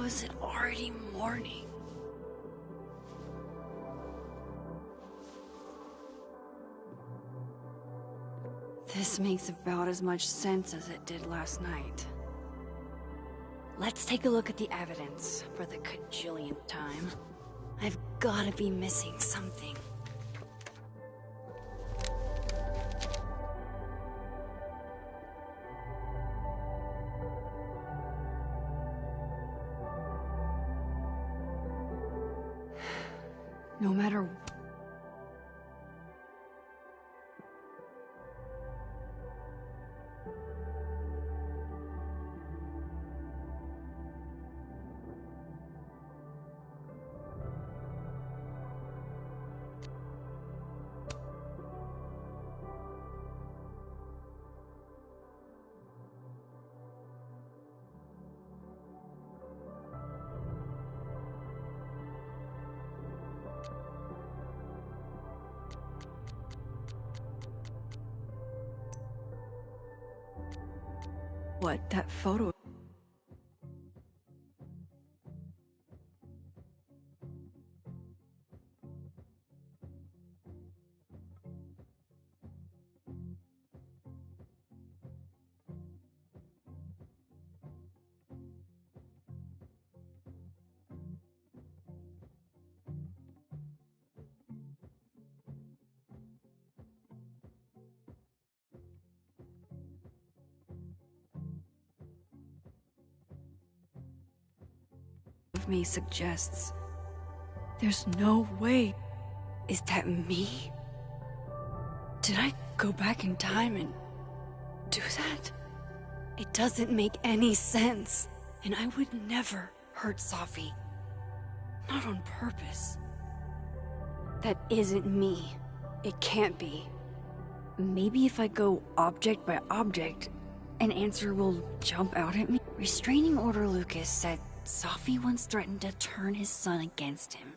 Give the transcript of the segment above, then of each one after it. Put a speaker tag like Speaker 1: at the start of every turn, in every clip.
Speaker 1: How is it already morning? This makes about as much sense as it did last night. Let's take a look at the evidence for the cajillionth time. I've gotta be missing something. No matter what that photo. Of me suggests there's no way. Is that me? Did I go back in time and do that? It doesn't make any sense, and I would never hurt Safi. Not on purpose. That isn't me. It can't be. Maybe if I go object by object, an answer will jump out at me. Restraining Order Lucas said Safi once threatened to turn his son against him.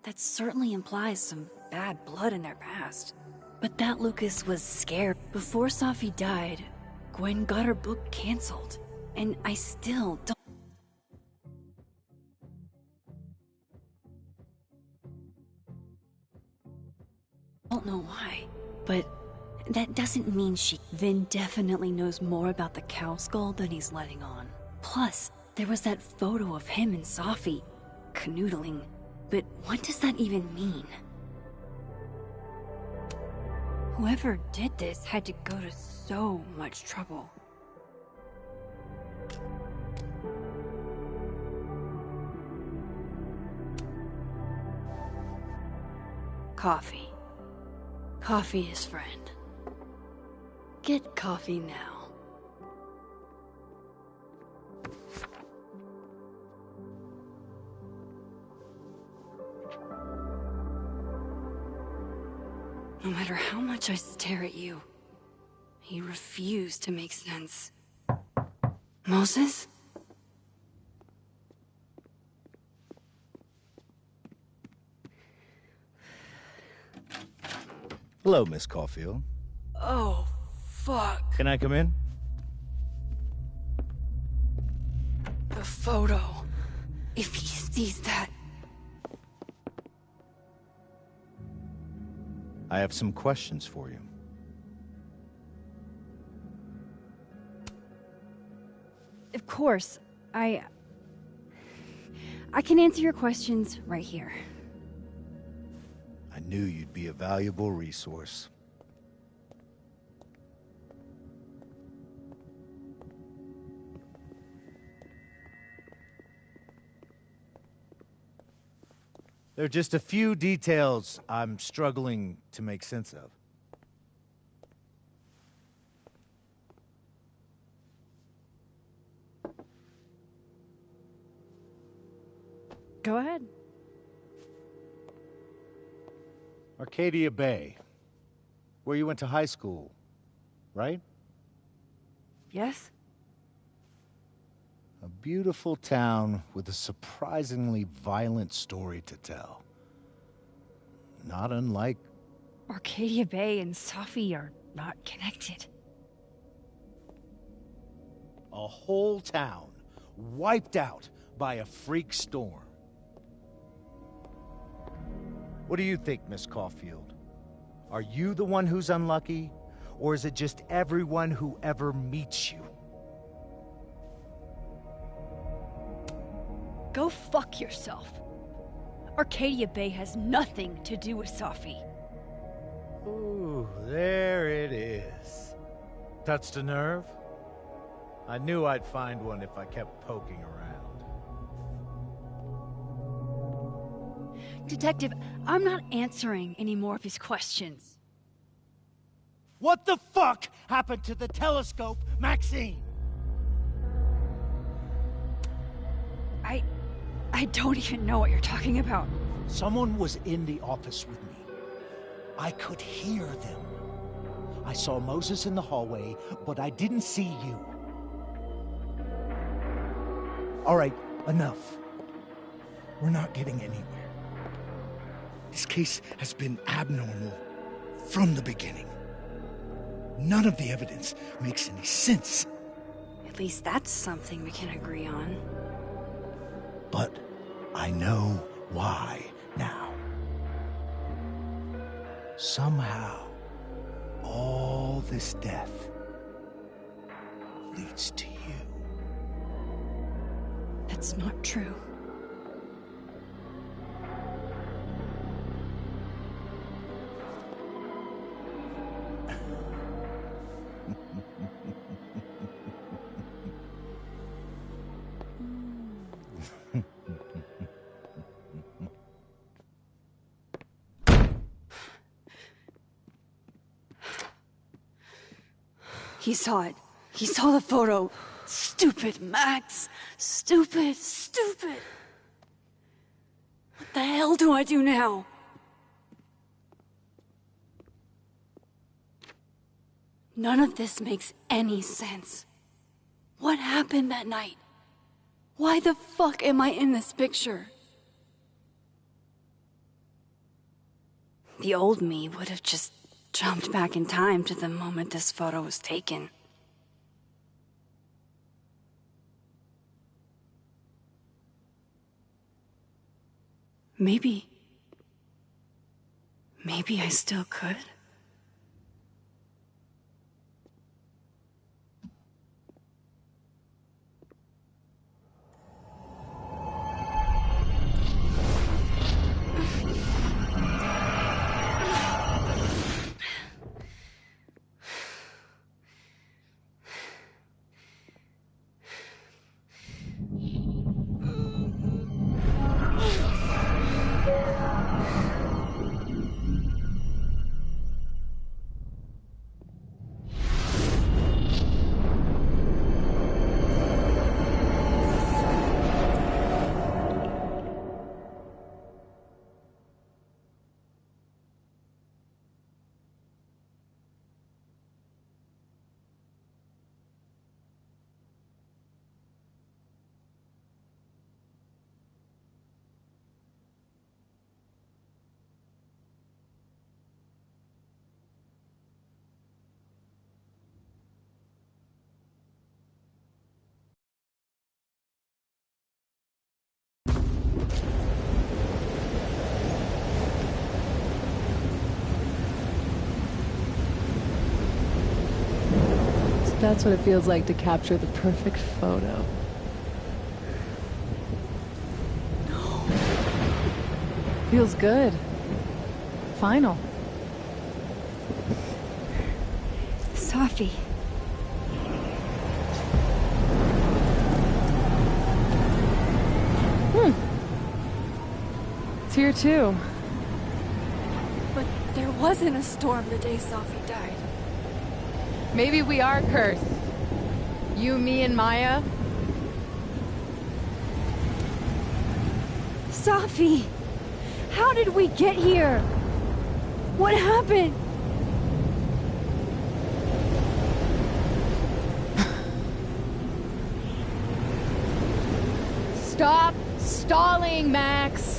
Speaker 1: That certainly implies some bad blood in their past. But that Lucas was scared. Before Safi died, Gwen got her book canceled. And I still don't know why. But that doesn't mean Vin definitely knows more about the cow skull than he's letting on. Plus, there was that photo of him and Safi canoodling. But what does that even mean? Whoever did this had to go to so much trouble. Coffee. Coffee is friend. Get coffee now. No matter how much I stare at you, you refuse to make sense. Moses?
Speaker 2: Hello, Miss Caulfield.
Speaker 1: Oh, fuck.
Speaker 2: Can I come in?
Speaker 1: The photo. If he sees that...
Speaker 2: I have some questions for you.
Speaker 1: Of course. I can answer your questions right here.
Speaker 2: I knew you'd be a valuable resource. There are just a few details I'm struggling to make sense of.
Speaker 1: Go ahead.
Speaker 2: Arcadia Bay, where you went to high school, right?
Speaker 1: Yes?
Speaker 2: A beautiful town with a surprisingly violent story to tell. Not unlike...
Speaker 1: Arcadia Bay and Safi are not connected.
Speaker 2: A whole town wiped out by a freak storm. What do you think, Miss Caulfield? Are you the one who's unlucky? Or is it just everyone who ever meets you?
Speaker 1: Go fuck yourself. Arcadia Bay has nothing to do with Safi.
Speaker 2: Ooh, there it is. Touched a nerve? I knew I'd find one if I kept poking around.
Speaker 1: Detective, I'm not answering any more of his questions.
Speaker 2: What the fuck happened to the telescope, Maxine?
Speaker 1: I don't even know what you're talking about.
Speaker 2: Someone was in the office with me. I could hear them. I saw Moses in the hallway, but I didn't see you. All right, enough. We're not getting anywhere.
Speaker 3: This case has been abnormal from the beginning. None of the evidence makes any sense.
Speaker 1: At least that's something we can agree on.
Speaker 3: But I know why now. Somehow, all this death leads to you.
Speaker 1: That's not true. He saw it. He saw the photo. Stupid Max. Stupid, stupid. What the hell do I do now? None of this makes any sense. What happened that night? Why the fuck am I in this picture? The old me would have just jumped back in time to the moment this photo was taken. Maybe I still could.
Speaker 4: That's what it feels like to capture the perfect photo.
Speaker 1: No.
Speaker 4: Feels good. Final.
Speaker 1: Safi.
Speaker 4: It's here too.
Speaker 1: But there wasn't a storm the day Safi died.
Speaker 4: Maybe we are cursed. You, me, and Maya.
Speaker 1: Safi! How did we get here? What happened?
Speaker 4: Stop stalling, Max!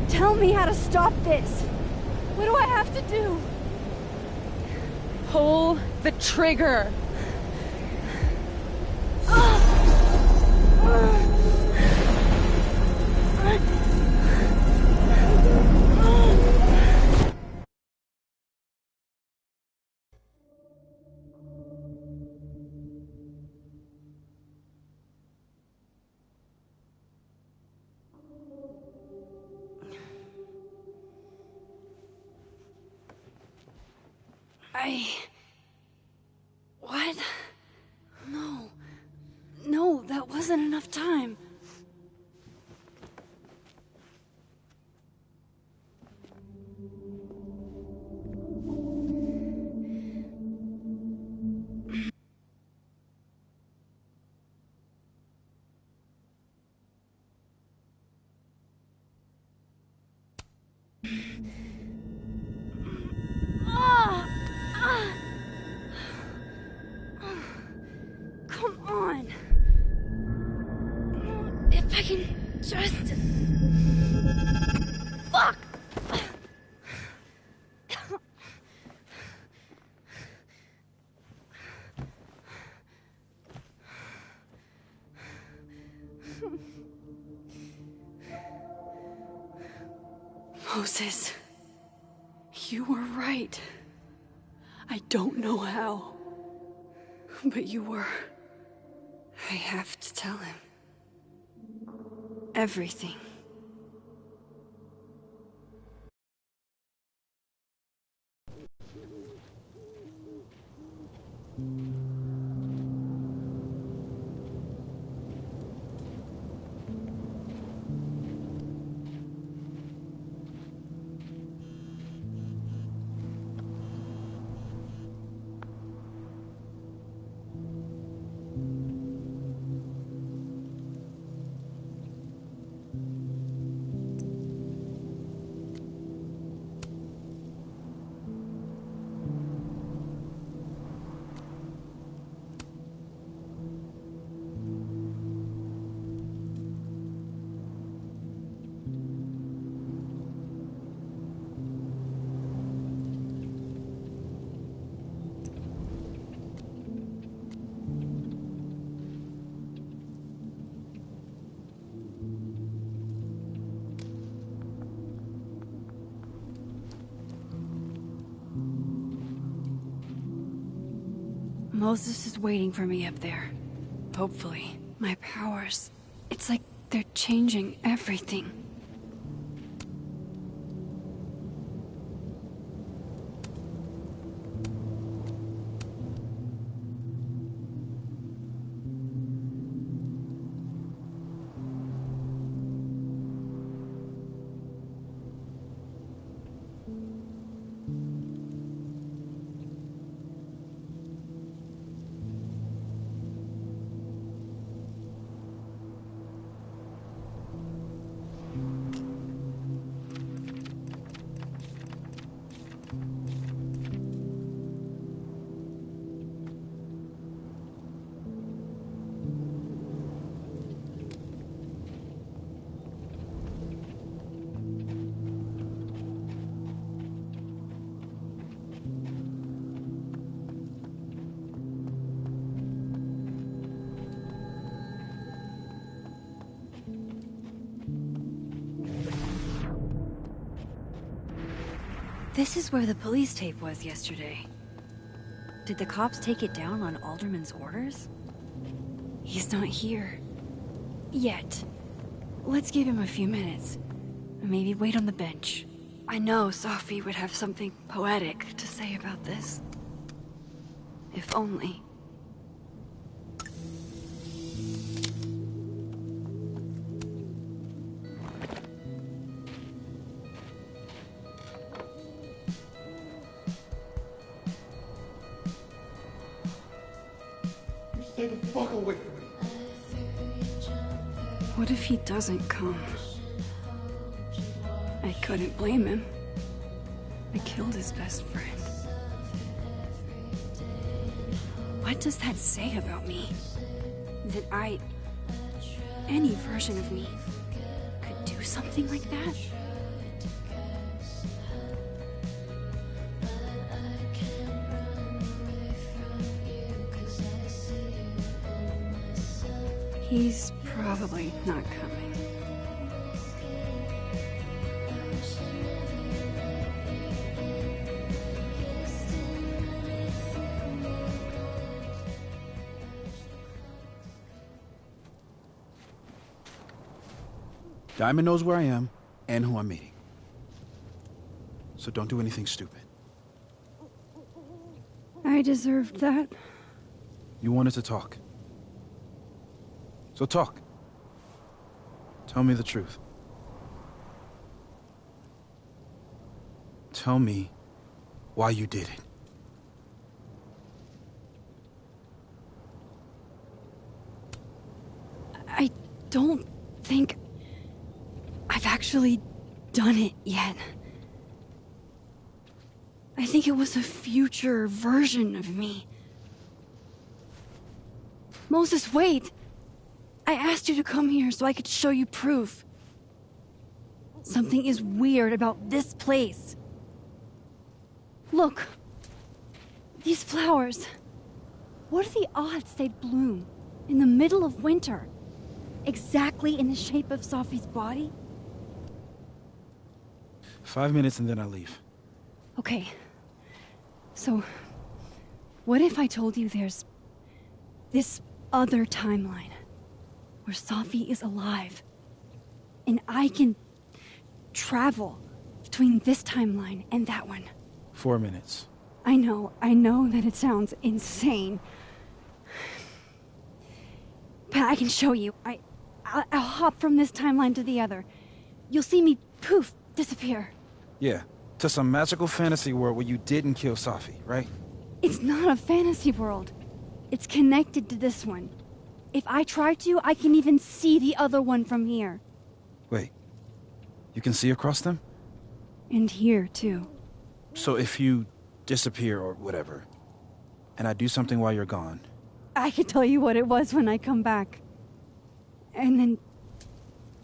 Speaker 1: Tell me how to stop this! What do I have to do?
Speaker 4: Pull the trigger!
Speaker 1: What? No. No, that wasn't enough time. Come on. If I can just... Fuck! Moses, you were right. I don't know how, but you were. I have to tell him. Everything. Moses is waiting for me up there. Hopefully. My powers. It's like they're changing everything. This is where the police tape was yesterday. Did the cops take it down on Alderman's orders? He's not here. Yet. Let's give him a few minutes. Maybe wait on the bench. I know Sophie would have something poetic to say about this. If only.
Speaker 3: Stay the fuck away from me.
Speaker 1: What if he doesn't come? I couldn't blame him. I killed his best friend. What does that say about me? That any version of me, could do something like that? He's probably not coming.
Speaker 5: Diamond knows where I am and who I'm meeting. So don't do anything stupid.
Speaker 1: I deserved that.
Speaker 5: You wanted to talk. So talk. Tell me the truth. Tell me why you did it.
Speaker 1: I don't think I've actually done it yet. I think it was a future version of me. Moses, wait! I asked you to come here so I could show you proof. Something is weird about this place. Look. These flowers. What are the odds they'd bloom in the middle of winter? Exactly in the shape of Safi's body?
Speaker 5: 5 minutes and then I leave.
Speaker 1: Okay. So, what if I told you there's this other timeline where Safi is alive and I can travel between this timeline and that one?
Speaker 5: 4 minutes.
Speaker 1: I know that it sounds insane. But I can show you. I'll hop from this timeline to the other. You'll see me, poof, disappear.
Speaker 5: Yeah, to some magical fantasy world where you didn't kill Safi, right?
Speaker 1: It's not a fantasy world. It's connected to this one. If I try to, I can even see the other one from here.
Speaker 5: Wait, you can see across them?
Speaker 1: And here, too.
Speaker 5: So if you disappear or whatever, and I do something while you're gone...
Speaker 1: I can tell you what it was when I come back. And then...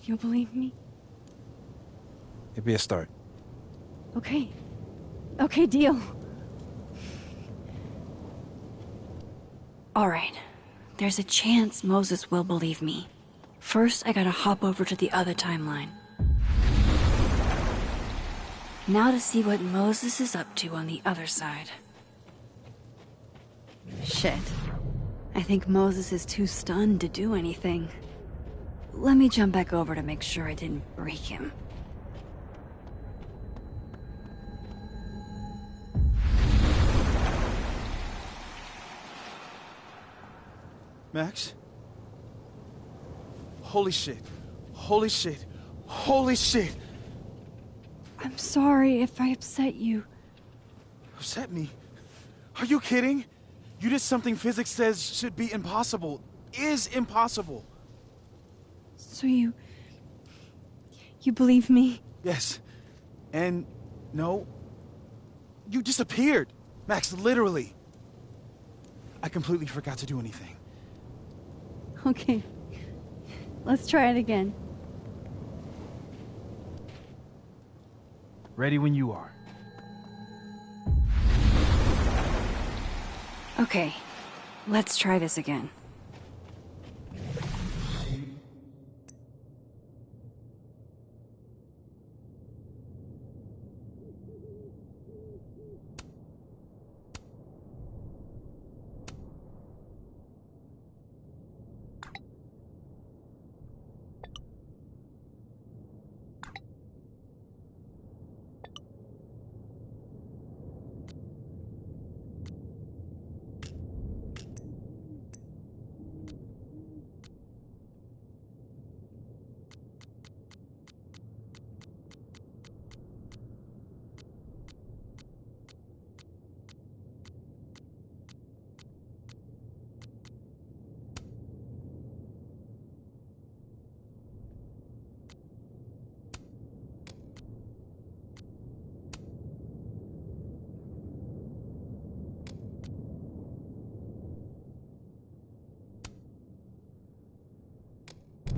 Speaker 1: you'll believe me?
Speaker 5: It'd be a start.
Speaker 1: Okay. Okay, deal. Alright. There's a chance Moses will believe me. First, I gotta hop over to the other timeline. Now to see what Moses is up to on the other side. Shit. I think Moses is too stunned to do anything. Let me jump back over to make sure I didn't break him.
Speaker 5: Max? Holy shit. Holy shit. Holy shit!
Speaker 1: I'm sorry if I upset you.
Speaker 5: Upset me? Are you kidding? You did something physics says should be impossible. Is impossible.
Speaker 1: So you believe me?
Speaker 5: Yes. And no. You disappeared. Max, literally. I completely forgot to do anything.
Speaker 1: Okay. Let's try it again.
Speaker 5: Ready when you are.
Speaker 1: Okay. Let's try this again.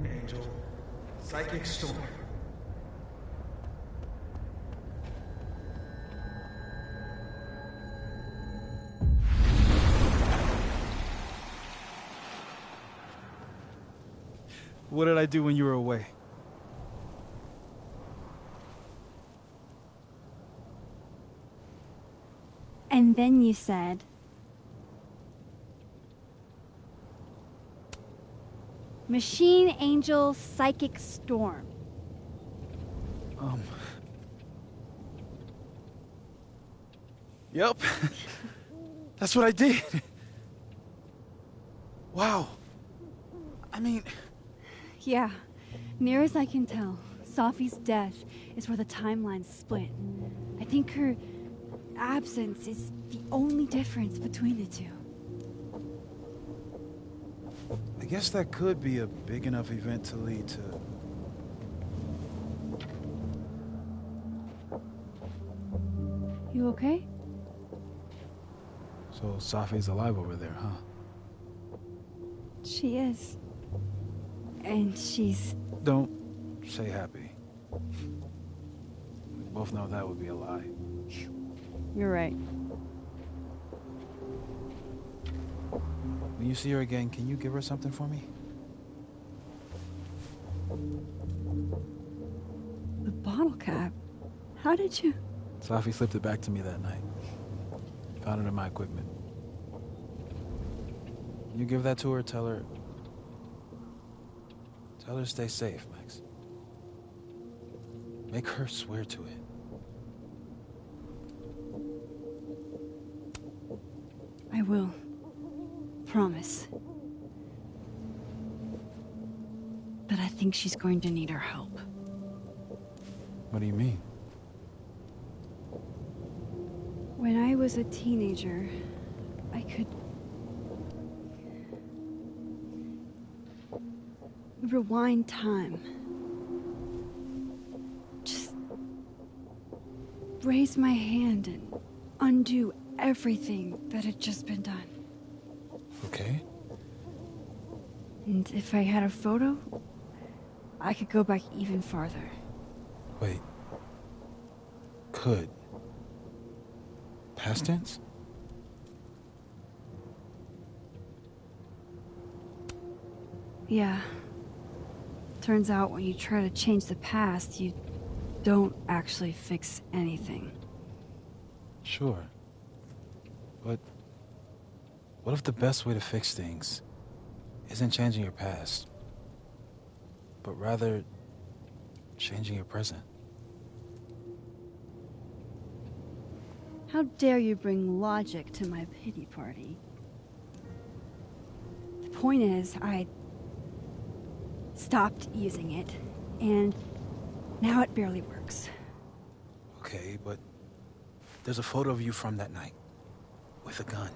Speaker 3: Angel, Psychic Storm.
Speaker 5: What did I do when you were away?
Speaker 1: And then you said... Machine Angel Psychic Storm.
Speaker 5: Yep. That's what I did. Wow. I mean...
Speaker 1: Yeah, near as I can tell, Safi's death is where the timelines split. I think her absence is the only difference between the two.
Speaker 5: I guess that could be a big enough event to lead to...
Speaker 1: You okay?
Speaker 5: So Safi's alive over there, huh?
Speaker 1: She is. And she's...
Speaker 5: Don't say happy. We both know that would be a lie.
Speaker 1: You're right.
Speaker 5: When you see her again, can you give her something for me?
Speaker 1: The bottle cap? How did you...
Speaker 5: Safi slipped it back to me that night. Found it in my equipment. Can you give that to her? Tell her to stay safe, Max. Make her swear to it.
Speaker 1: I will. Promise. But I think she's going to need our help.
Speaker 5: What do you mean?
Speaker 1: When I was a teenager, I could... rewind time. Just... raise my hand and undo everything that had just been done.
Speaker 5: Okay.
Speaker 1: And if I had a photo, I could go back even farther.
Speaker 5: Wait. Could. Past tense?
Speaker 1: Yeah. Turns out when you try to change the past, you don't actually fix anything.
Speaker 5: Sure. But what if the best way to fix things isn't changing your past, but rather changing your present?
Speaker 1: How dare you bring logic to my pity party? The point is, I stopped using it, and now it barely works.
Speaker 5: Okay, but there's a photo of you from that night, with a gun.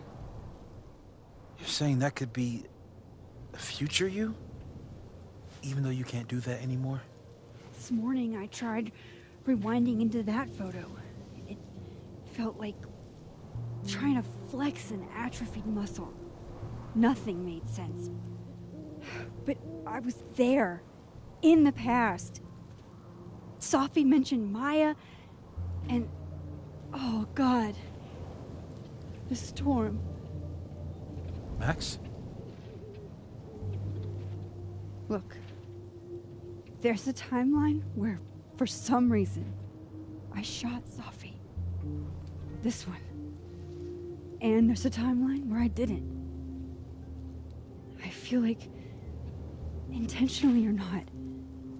Speaker 5: You're saying that could be a future you? Even though you can't do that anymore?
Speaker 1: This morning I tried rewinding into that photo. It felt like trying to flex an atrophied muscle. Nothing made sense. But I was there, in the past. Safi mentioned Maya, and... oh, God. The storm.
Speaker 5: Max?
Speaker 1: Look. There's a timeline where, for some reason, I shot Safi. This one. And there's a timeline where I didn't. I feel like, intentionally or not,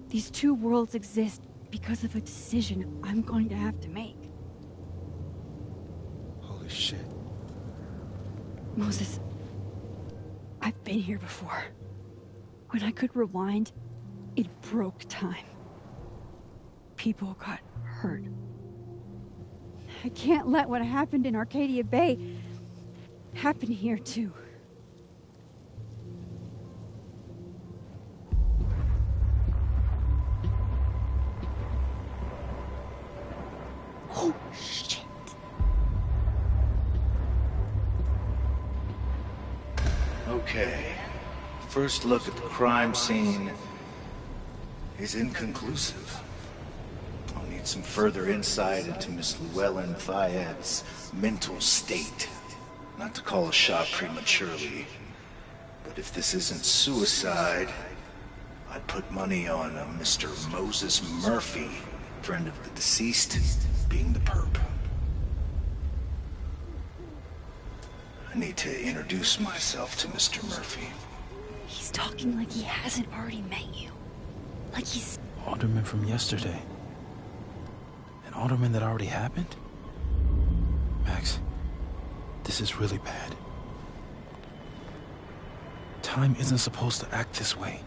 Speaker 1: these two worlds exist because of a decision I'm going to have to make.
Speaker 5: Holy shit.
Speaker 1: Moses, I've been here before. When I could rewind, it broke time. People got hurt. I can't let what happened in Arcadia Bay happen here too. Oh, shit.
Speaker 3: Okay. First look at the crime scene is inconclusive. I'll need some further insight into Miss Llewellyn Fayette's mental state. Not to call a shot prematurely, but if this isn't suicide, I put money on Mr. Moses Murphy, friend of the deceased, being the perp. I need to introduce myself to Mr. Murphy.
Speaker 1: He's talking like he hasn't already met you. Like he's...
Speaker 5: Alderman from yesterday. An alderman that already happened? Max, this is really bad. Time isn't supposed to act this way.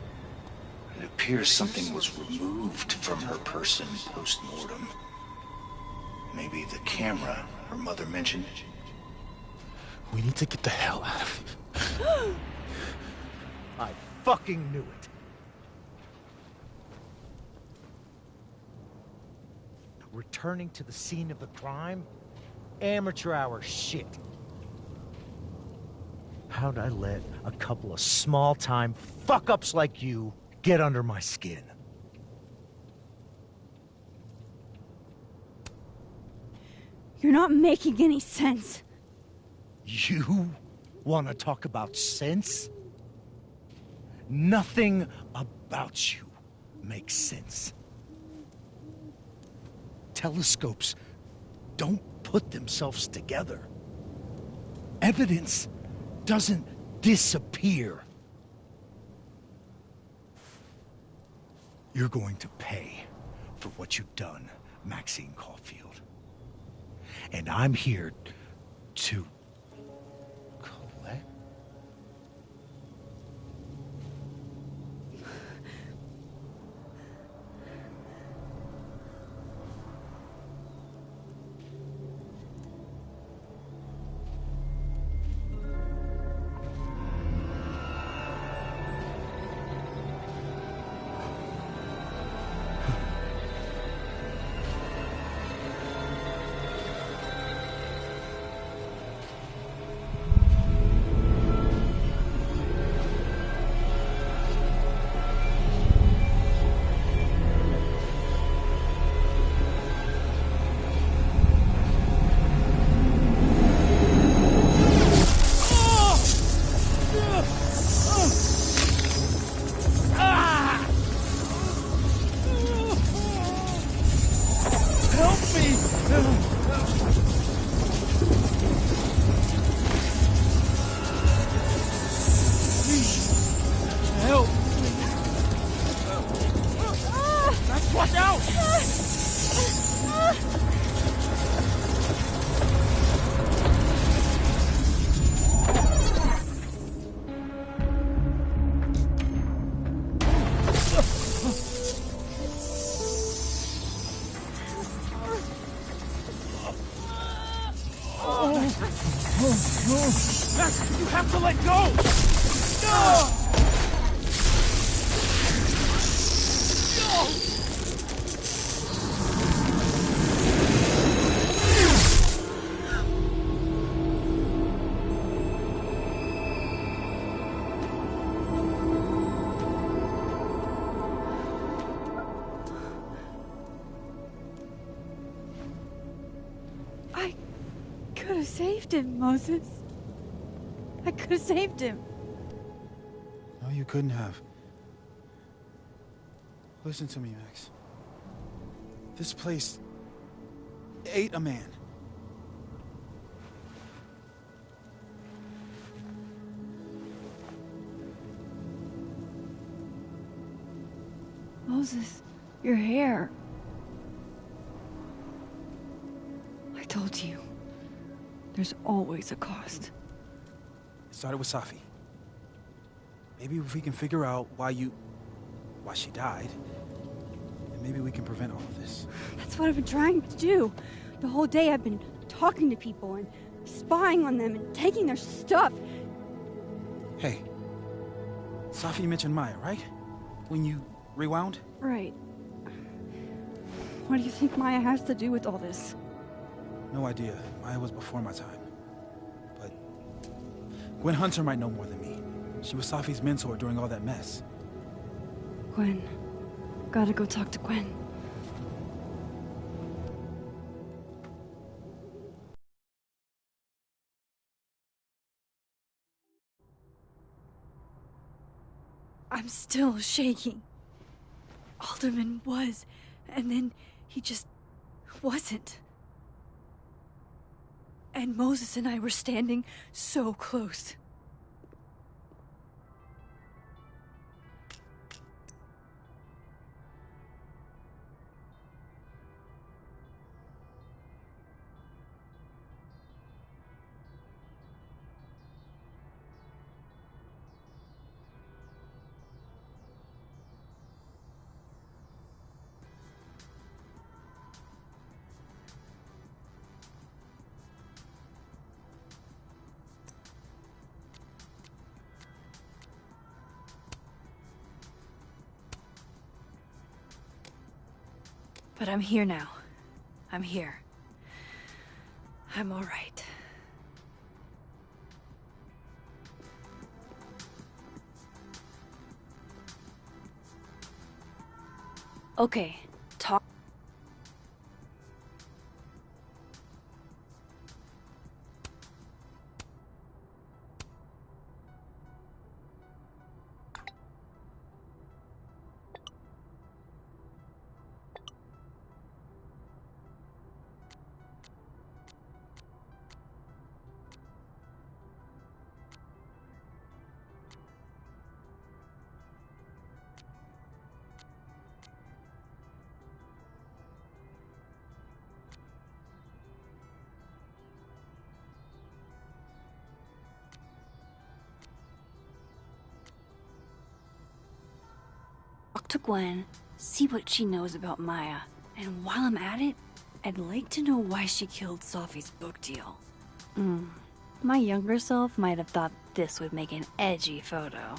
Speaker 3: It appears something was removed from her person post-mortem. Maybe the camera her mother mentioned.
Speaker 5: We need to get the hell out of here.
Speaker 2: I fucking knew it. Returning to the scene of the crime? Amateur hour shit. How'd I let a couple of small-time fuck-ups like you get under my skin?
Speaker 1: You're not making any sense.
Speaker 2: You want to talk about sense? Nothing about you makes sense. Telescopes don't put themselves together. Evidence doesn't disappear. You're going to pay for what you've done, Maxine Caulfield. And I'm here to collect.
Speaker 5: Max, you have to let go! No!
Speaker 1: I could have saved him, Moses. I could have saved him.
Speaker 5: No, you couldn't have. Listen to me, Max. This place ate a man.
Speaker 1: Moses, your hair. I told you. There's always a cost.
Speaker 5: It started with Safi. Maybe if we can figure out why she died, then maybe we can prevent all of this.
Speaker 1: That's what I've been trying to do. The whole day I've been talking to people and spying on them and taking their stuff.
Speaker 5: Hey, Safi mentioned Maya, right? When you rewound?
Speaker 1: Right. What do you think Maya has to do with all this?
Speaker 5: No idea. Maya was before my time. But Gwen Hunter might know more than me. She was Safi's mentor during all that mess.
Speaker 1: Gwen. Gotta go talk to Gwen. I'm still shaking. Alderman was, and then he just wasn't. And Moses and I were standing so close. But I'm here now. I'm here. I'm all right. Okay, talk. Talk to Gwen, see what she knows about Maya, and while I'm at it, I'd like to know why she killed Sophie's book deal. My younger self might have thought this would make an edgy photo.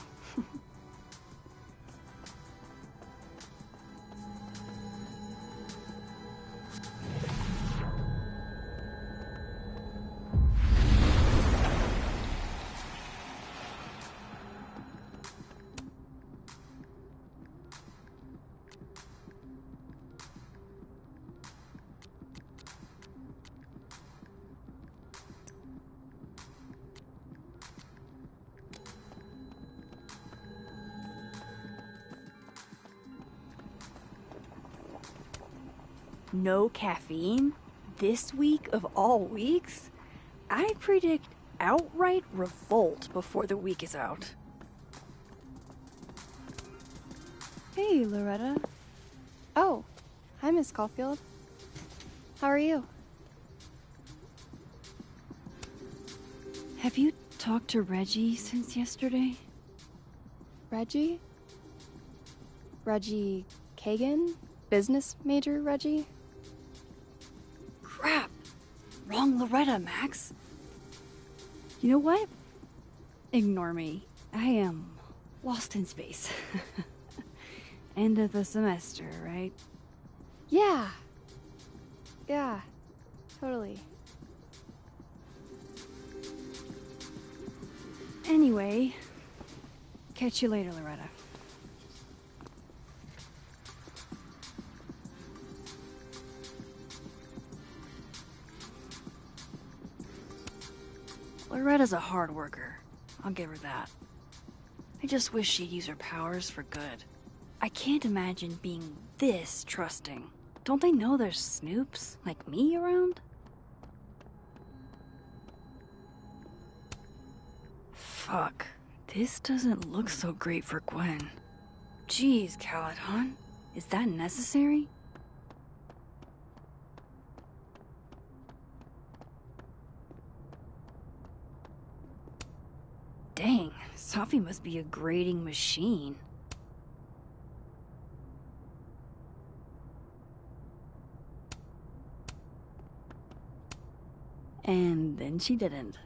Speaker 1: No caffeine? This week of all weeks? I predict outright revolt before the week is out.
Speaker 6: Hey, Loretta. Oh, hi, Miss Caulfield. How are you?
Speaker 1: Have you talked to Reggie since yesterday?
Speaker 6: Reggie? Reggie Kagan? Business major Reggie?
Speaker 1: Crap! Wrong Loretta, Max. You know what? Ignore me. I am lost in space. End of the semester, right?
Speaker 6: Yeah. Yeah, totally.
Speaker 1: Anyway, catch you later, Loretta. Loretta's a hard worker. I'll give her that. I just wish she'd use her powers for good. I can't imagine being this trusting. Don't they know there's snoops like me around? Fuck. This doesn't look so great for Gwen. Jeez, Caledon. Is that necessary? Dang, Sophie must be a grading machine. And then she didn't.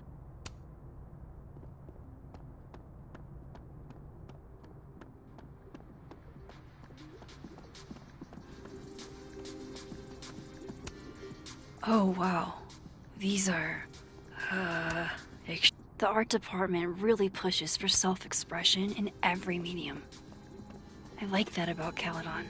Speaker 1: Oh, wow. These are, the art department really pushes for self-expression in every medium. I like that about Caledon.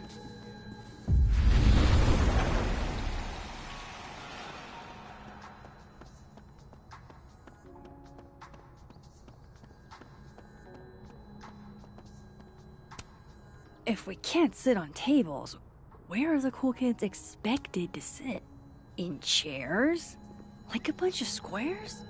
Speaker 1: If we can't sit on tables, where are the cool kids expected to sit? In chairs? Like a bunch of squares?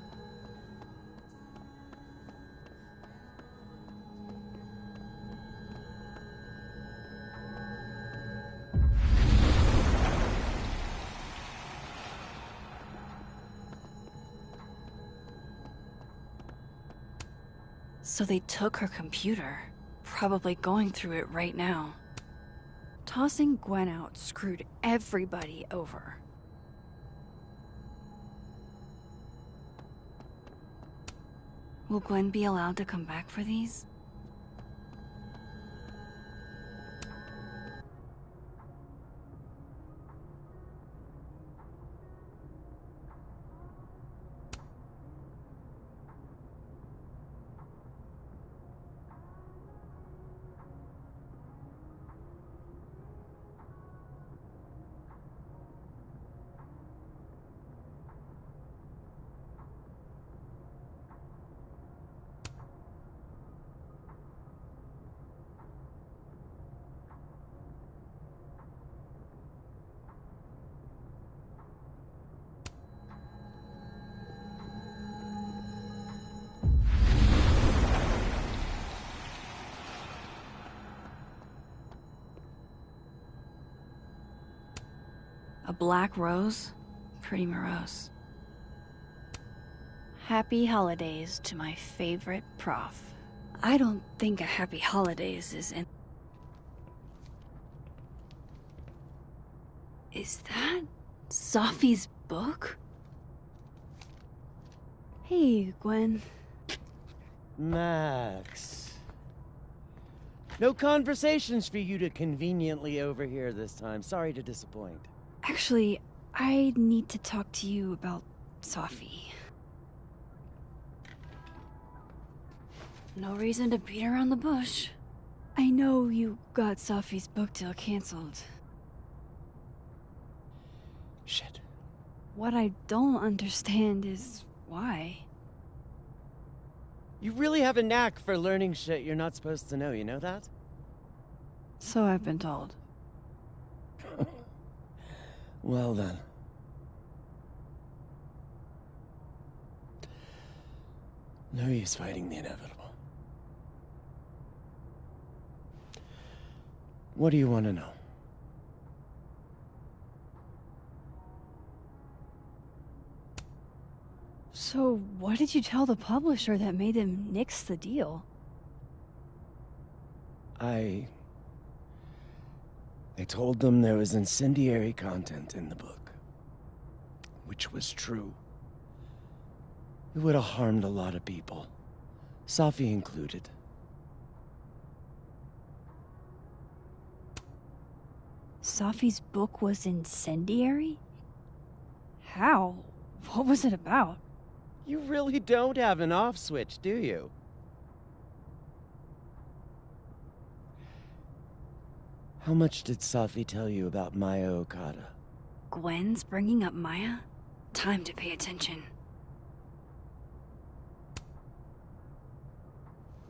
Speaker 1: So they took her computer, probably going through it right now. Tossing Gwen out screwed everybody over. Will Gwen be allowed to come back for these? A black rose? Pretty morose. Happy holidays to my favorite prof. I don't think a happy holidays is in... Is that Safi's book? Hey, Gwen.
Speaker 7: Max. No conversations for you to conveniently overhear this time. Sorry to disappoint.
Speaker 1: Actually, I need to talk to you about Safi. No reason to beat around the bush. I know you got Safi's book deal canceled.
Speaker 7: Shit.
Speaker 1: What I don't understand is why.
Speaker 7: You really have a knack for learning shit you're not supposed to know, you know that?
Speaker 1: So I've been told.
Speaker 7: Well then. No use fighting the inevitable. What do you want to know?
Speaker 1: So what did you tell the publisher that made them nix the deal?
Speaker 7: I told them there was incendiary content in the book. Which was true. It would have harmed a lot of people. Safi included.
Speaker 1: Safi's book was incendiary? How? What was it about?
Speaker 7: You really don't have an off switch, do you? How much did Safi tell you about Maya Okada?
Speaker 1: Gwen's bringing up Maya? Time to pay attention.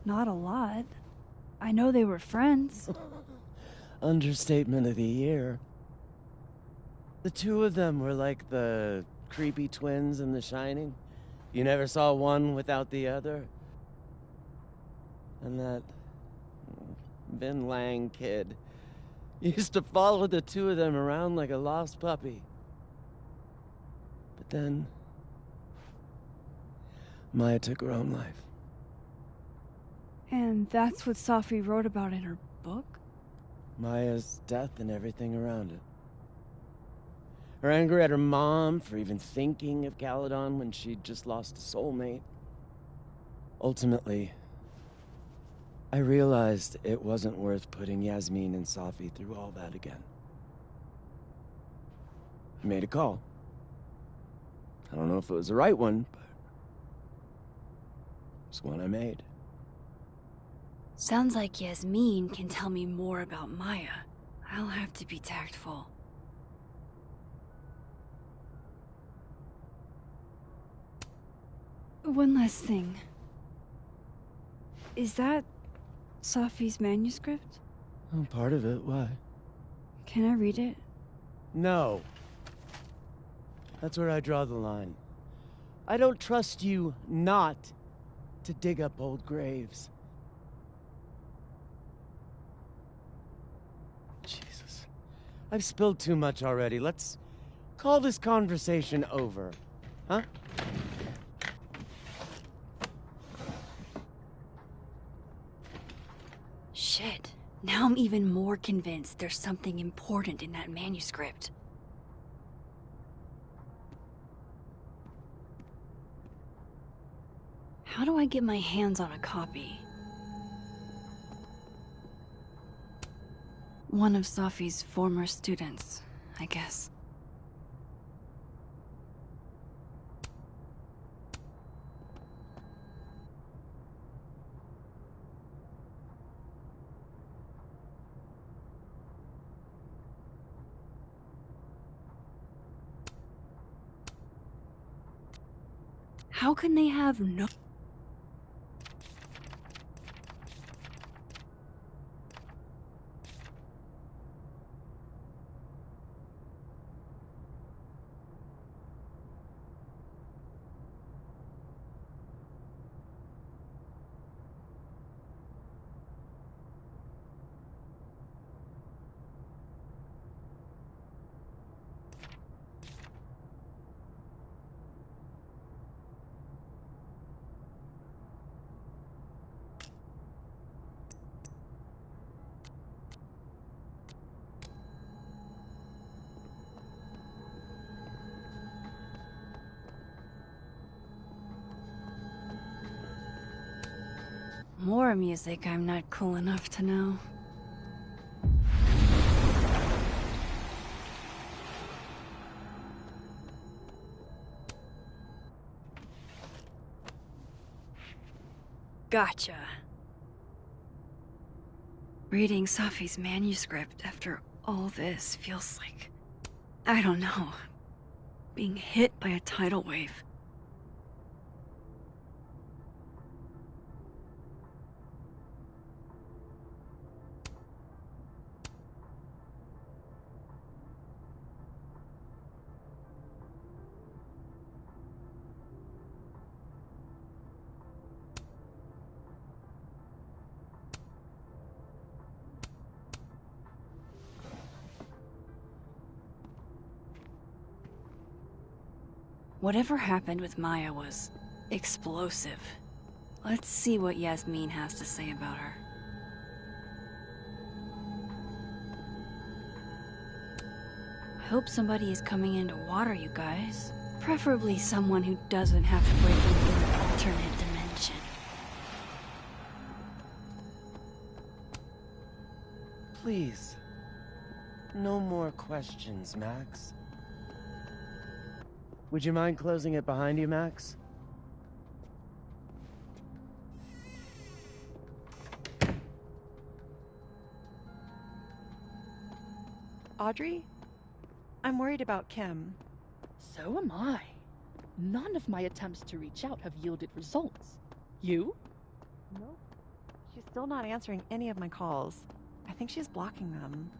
Speaker 1: Not a lot. I know they were friends.
Speaker 7: Understatement of the year. The two of them were like the creepy twins in The Shining. You never saw one without the other. And that Vin Lang kid used to follow the two of them around like a lost puppy. But then Maya took her own life.
Speaker 1: And that's what Safi wrote about in her book?
Speaker 7: Maya's death and everything around it. Her anger at her mom for even thinking of Caledon when she'd just lost a soulmate. Ultimately, I realized it wasn't worth putting Yasmin and Safi through all that again. I made a call. I don't know if it was the right one, but it's one I made.
Speaker 1: Sounds like Yasmin can tell me more about Maya. I'll have to be tactful. One last thing. Is that Safi's manuscript?
Speaker 7: Oh, part of it. Why?
Speaker 1: Can I read it?
Speaker 7: No. That's where I draw the line. I don't trust you not to dig up old graves. Jesus. I've spilled too much already. Let's call this conversation over. Huh?
Speaker 1: Shit. Now I'm even more convinced there's something important in that manuscript. How do I get my hands on a copy? One of Safi's former students, I guess. How can they have no... More music I'm not cool enough to know. Gotcha. Reading Safi's manuscript after all this feels like... I don't know. Being hit by a tidal wave. Whatever happened with Maya was explosive. Let's see what Yasmin has to say about her. I hope somebody is coming in to water you guys. Preferably someone who doesn't have to break into an alternate dimension.
Speaker 7: Please. No more questions, Max. Would you mind closing it behind you, Max?
Speaker 8: Audrey? I'm worried about Kim.
Speaker 9: So am I. None of my attempts to reach out have yielded results. You?
Speaker 8: No. She's still not answering any of my calls. I think she's blocking them.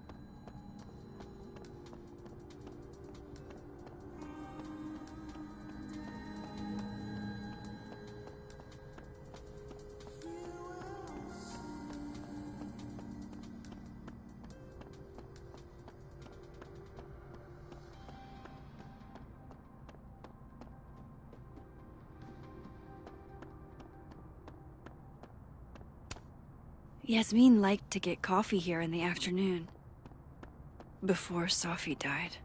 Speaker 1: Yasmin liked to get coffee here in the afternoon. Before Safi died.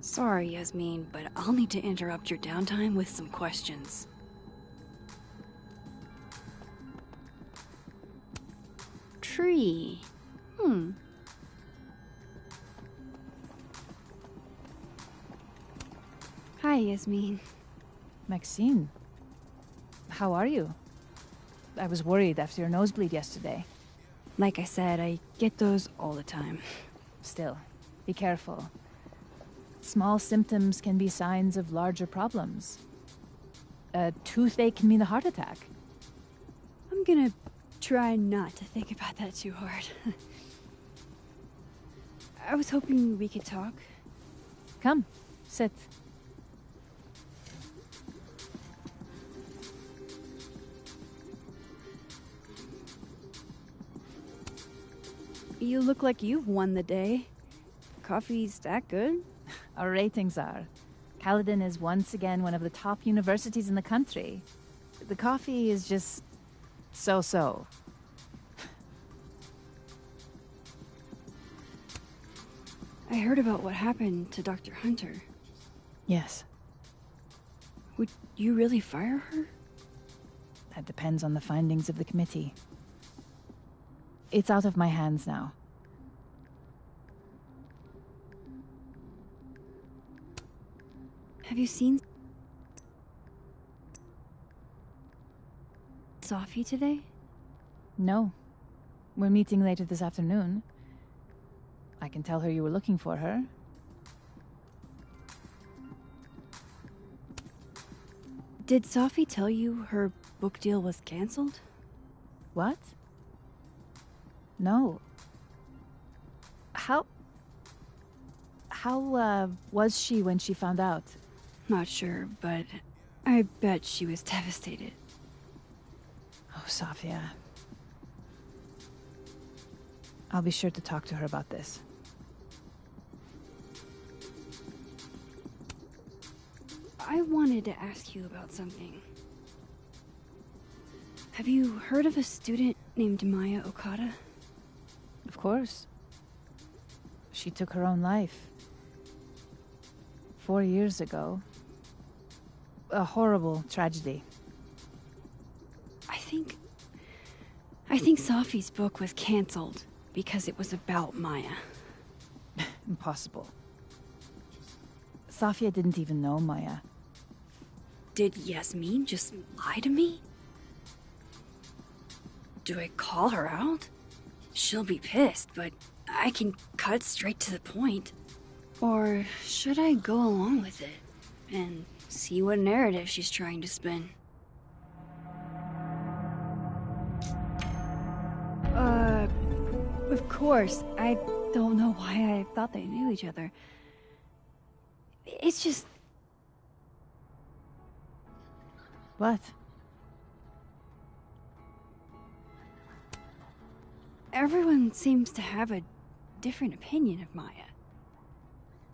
Speaker 1: Sorry, Yasmin, but I'll need to interrupt your downtime with some questions. Tree.
Speaker 6: Hi,
Speaker 1: Hi, Yasmin.
Speaker 10: Maxine. How are you? I was worried after your nosebleed yesterday.
Speaker 1: Like I said, I get those all the time.
Speaker 10: Still, be careful. Small symptoms can be signs of larger problems. A toothache can mean a heart attack.
Speaker 1: I'm gonna try not to think about that too hard. I was hoping we could talk.
Speaker 10: Come, sit.
Speaker 1: You look like you've won the day. Coffee's that good?
Speaker 10: Our ratings are. Caledon is once again one of the top universities in the country. The coffee is just so-so.
Speaker 1: I heard about what happened to Dr. Hunter.
Speaker 10: Yes.
Speaker 1: Would you really fire her?
Speaker 10: That depends on the findings of the committee. It's out of my hands now.
Speaker 1: Have you seen Sophie today?
Speaker 10: No. We're meeting later this afternoon. I can tell her you were looking for her.
Speaker 1: Did Sophie tell you her book deal was canceled?
Speaker 10: What? No. How was she when she found out?
Speaker 1: Not sure, but I bet she was devastated.
Speaker 10: Oh, Safia. I'll be sure to talk to her about this.
Speaker 1: I wanted to ask you about something. Have you heard of a student named Maya Okada?
Speaker 10: Of course. She took her own life. 4 years ago. A horrible tragedy.
Speaker 1: I think Sophie's book was canceled because it was about Maya.
Speaker 10: Impossible. Safia didn't even know Maya.
Speaker 1: Did Yasmin just lie to me? Do I call her out? She'll be pissed, but I can cut straight to the point. Or should I go along with it and see what narrative she's trying to spin? Of course. I don't know why I thought they knew each other. It's just...
Speaker 10: What?
Speaker 1: Everyone seems to have a different opinion of Maya.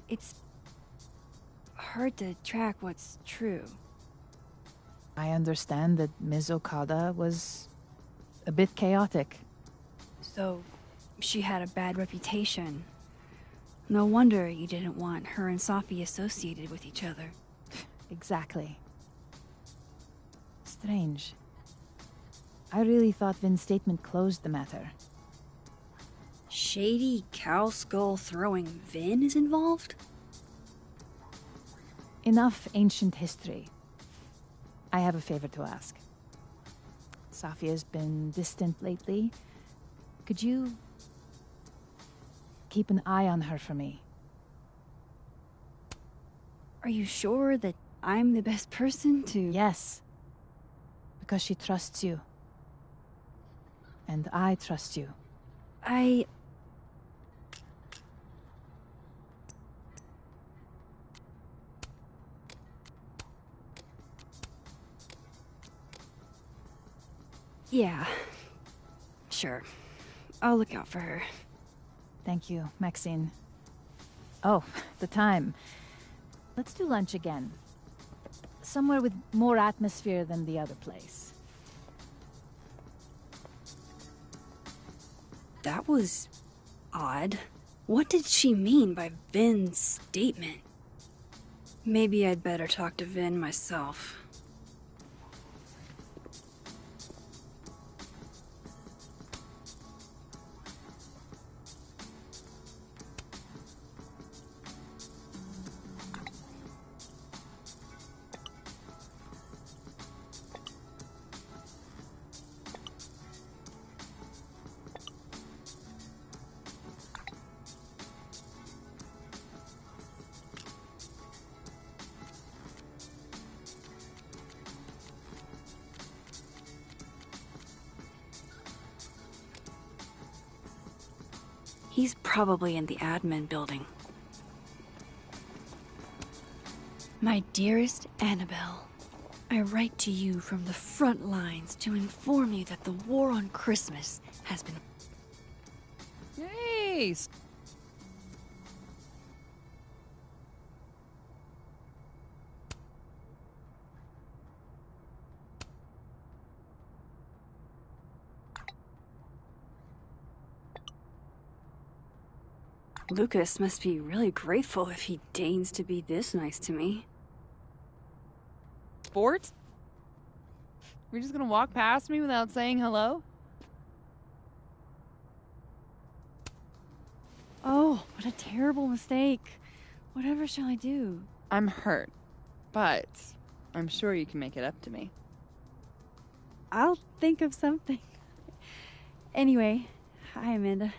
Speaker 1: It's hard to track what's true.
Speaker 10: I understand that Ms. Okada was a bit chaotic.
Speaker 1: So, she had a bad reputation. No wonder you didn't want her and Sophie associated with each other.
Speaker 10: Exactly. Strange. I really thought Vin's statement closed the matter.
Speaker 1: Shady cow skull throwing Vin is involved?
Speaker 10: Enough ancient history. I have a favor to ask. Safia's been distant lately. Could you keep an eye on her for me?
Speaker 1: Are you sure that I'm the best person to...
Speaker 10: Yes. Because she trusts you. And I trust you.
Speaker 1: Yeah. Sure. I'll look out for her.
Speaker 10: Thank you, Maxine. Oh, the time. Let's do lunch again. Somewhere with more atmosphere than the other place.
Speaker 1: That was... odd. What did she mean by Vin's statement? Maybe I'd better talk to Vin myself. He's probably in the admin building. My dearest Annabelle, I write to you from the front lines to inform you that the war on Christmas has been...
Speaker 4: Hey!
Speaker 1: Lucas must be really grateful if he deigns to be this nice to me.
Speaker 4: Sport? You're just gonna walk past me without saying hello?
Speaker 1: Oh, what a terrible mistake. Whatever shall I do?
Speaker 4: I'm hurt, but I'm sure you can make it up to me.
Speaker 1: I'll think of something. Anyway, hi Amanda.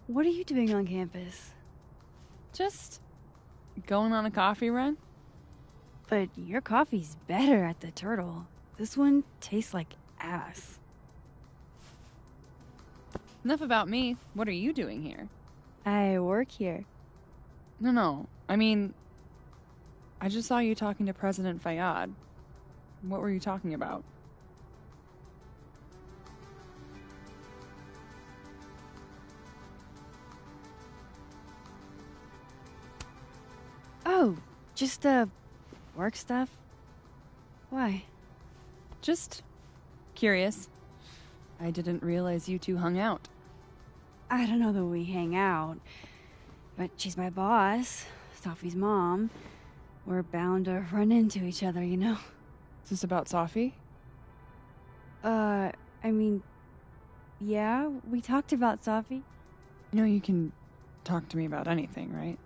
Speaker 1: What are you doing on campus?
Speaker 4: Just going on a coffee run?
Speaker 1: But your coffee's better at the Turtle. This one tastes like ass.
Speaker 4: Enough about me. What are you doing here?
Speaker 1: I work here.
Speaker 4: No. I mean, I just saw you talking to President Fayyad. What were you talking about?
Speaker 1: Oh, just, work stuff? Why?
Speaker 4: Just curious. I didn't realize you two hung out.
Speaker 1: I don't know that we hang out, but she's my boss, Sophie's mom. We're bound to run into each other, you know?
Speaker 4: Is this about Sophie?
Speaker 1: I mean, yeah, we talked about Sophie.
Speaker 4: You know you can talk to me about anything, right?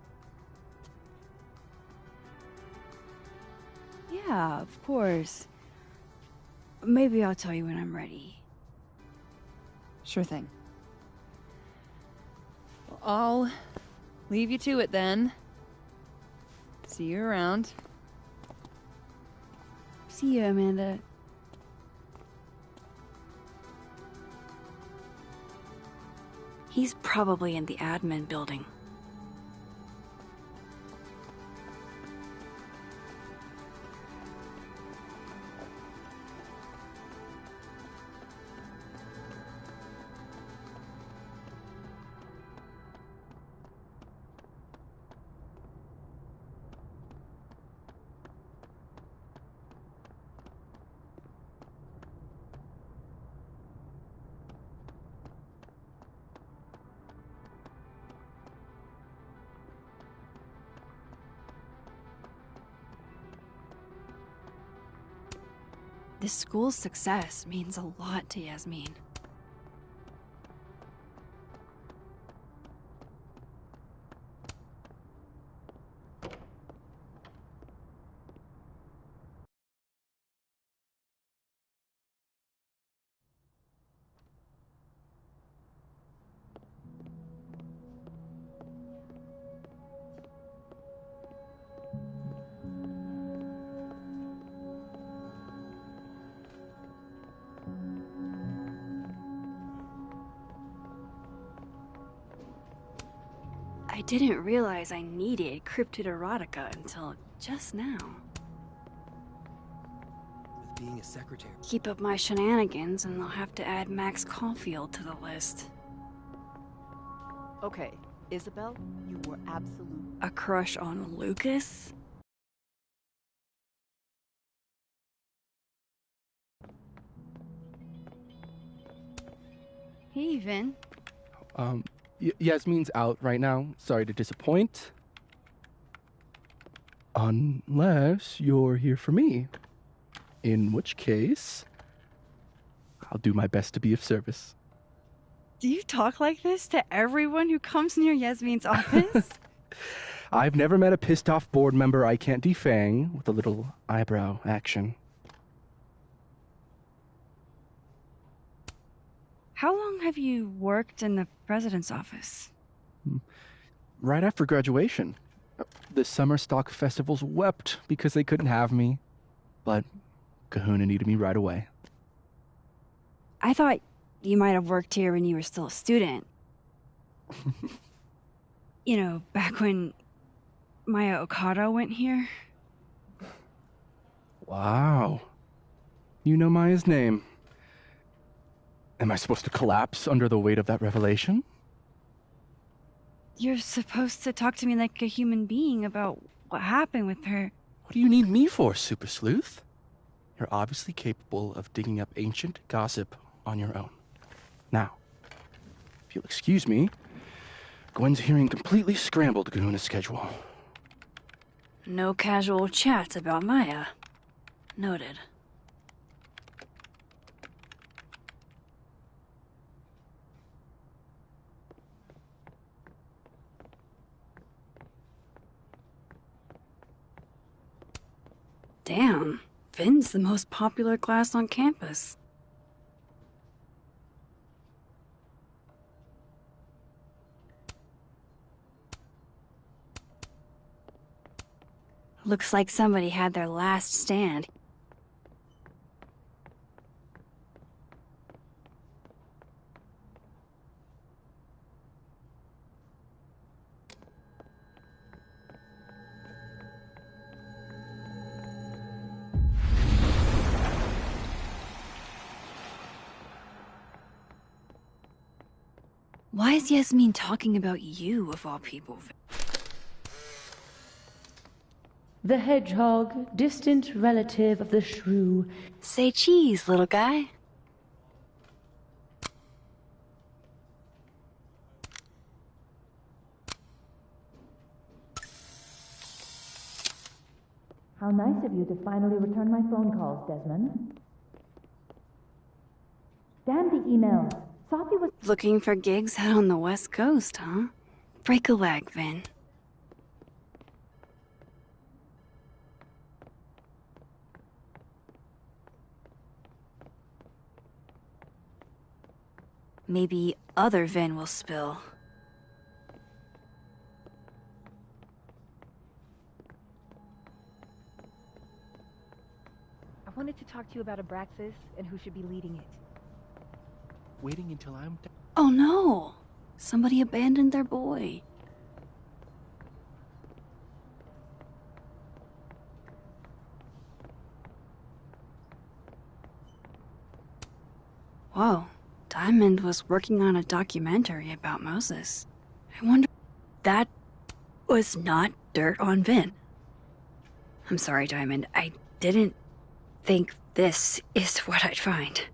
Speaker 1: Yeah, of course. Maybe I'll tell you when I'm ready.
Speaker 4: Sure thing. Well, I'll leave you to it then. See you around.
Speaker 1: See you, Amanda. He's probably in the admin building. This school's success means a lot to Yasmin. I didn't realize I needed cryptid erotica until just now.
Speaker 11: With being a secretary.
Speaker 1: Keep up my shenanigans and I'll have to add Max Caulfield to the list.
Speaker 8: Okay, Isabel, you were absolute.
Speaker 1: A crush on Lucas? Hey, Vin.
Speaker 12: Yasmin's out right now. Sorry to disappoint. Unless you're here for me. In which case, I'll do my best to be of service.
Speaker 1: Do you talk like this to everyone who comes near Yasmin's office?
Speaker 12: I've never met a pissed off board member I can't defang with a little eyebrow action.
Speaker 1: How long have you worked in the president's office?
Speaker 12: Right after graduation. The summer stock festivals wept because they couldn't have me. But Kahuna needed me right away.
Speaker 1: I thought you might have worked here when you were still a student. You know, back when Maya Okada went here.
Speaker 12: Wow. You know Maya's name. Am I supposed to collapse under the weight of that revelation?
Speaker 1: You're supposed to talk to me like a human being about what happened with her.
Speaker 12: What do you need me for, Super Sleuth? You're obviously capable of digging up ancient gossip on your own. Now, if you'll excuse me, Gwen's hearing completely scrambled Kahuna's schedule.
Speaker 1: No casual chats about Maya. Noted. Damn, Vin's the most popular class on campus. Looks like somebody had their last stand. Why is Yasmin talking about you, of all people?
Speaker 13: The hedgehog, distant relative of the shrew.
Speaker 1: Say cheese, little guy.
Speaker 13: How nice of you to finally return my phone calls, Desmond. Damn the email. Sophie was
Speaker 1: Looking for gigs out on the West Coast, huh? Break a leg, Vin. Maybe other Vin will spill.
Speaker 14: I wanted to talk to you about Abraxas and who should be leading it.
Speaker 12: Waiting until I'm done.
Speaker 1: Oh no! Somebody abandoned their boy. Whoa. Diamond was working on a documentary about Moses. I wonder... That was not dirt on Vin. I'm sorry, Diamond. I didn't think this is what I'd find.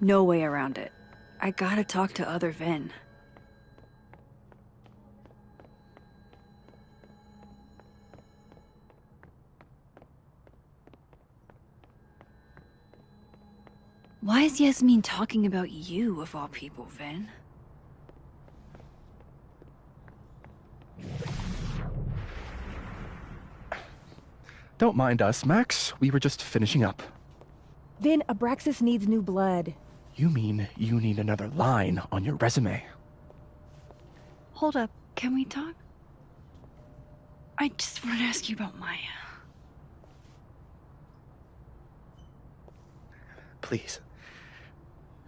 Speaker 1: No way around it. I gotta talk to other Vin. Why is Yasmin talking about you, of all people, Vin?
Speaker 12: Don't mind us, Max. We were just finishing up.
Speaker 14: Vin, Abraxas needs new blood.
Speaker 12: You mean you need another line on your resume?
Speaker 1: Hold up, can we talk? I just want to ask you about Maya.
Speaker 12: Please.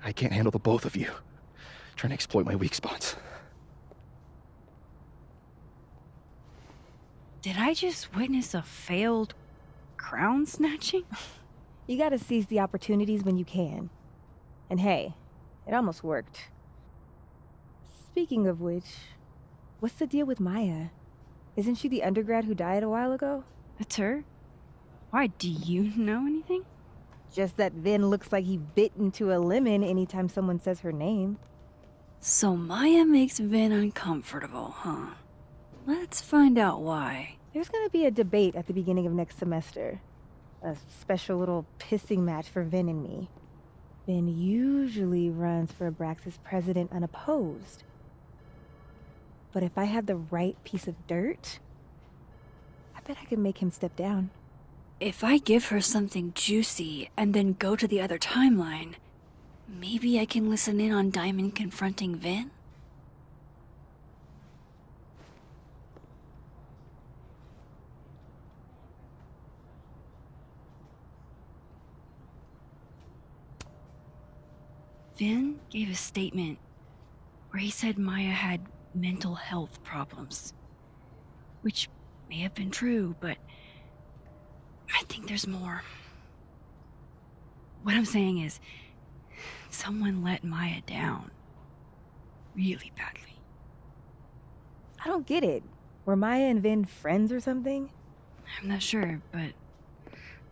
Speaker 12: I can't handle the both of you. Trying to exploit my weak spots.
Speaker 1: Did I just witness a failed crown snatching?
Speaker 14: You gotta seize the opportunities when you can. And hey, it almost worked. Speaking of which, what's the deal with Maya? Isn't she the undergrad who died a while ago?
Speaker 1: That's her? Why, do you know anything?
Speaker 14: Just that Vin looks like he bit into a lemon anytime someone says her name.
Speaker 1: So Maya makes Vin uncomfortable, huh? Let's find out why.
Speaker 14: There's gonna be a debate at the beginning of next semester. A special little pissing match for Vin and me. Vin usually runs for Abraxas president unopposed. But if I have the right piece of dirt, I bet I could make him step down.
Speaker 1: If I give her something juicy and then go to the other timeline, maybe I can listen in on Diamond confronting Vin? Vin gave a statement where he said Maya had mental health problems. Which may have been true, but I think there's more. What I'm saying is, someone let Maya down. Really badly.
Speaker 14: I don't get it. Were Maya and Vin friends or something?
Speaker 1: I'm not sure, but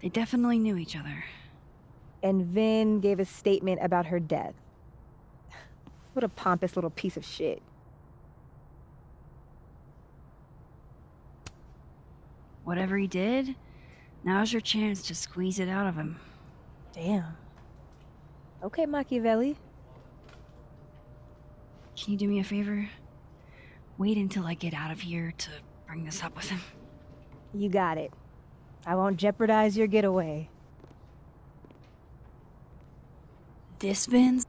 Speaker 1: they definitely knew each other.
Speaker 14: And Vin gave a statement about her death. What a pompous little piece of shit.
Speaker 1: Whatever he did, now's your chance to squeeze it out of him.
Speaker 14: Damn. Okay, Machiavelli.
Speaker 1: Can you do me a favor? Wait until I get out of here to bring this up with him.
Speaker 14: You got it. I won't jeopardize your getaway.
Speaker 1: This Vin's?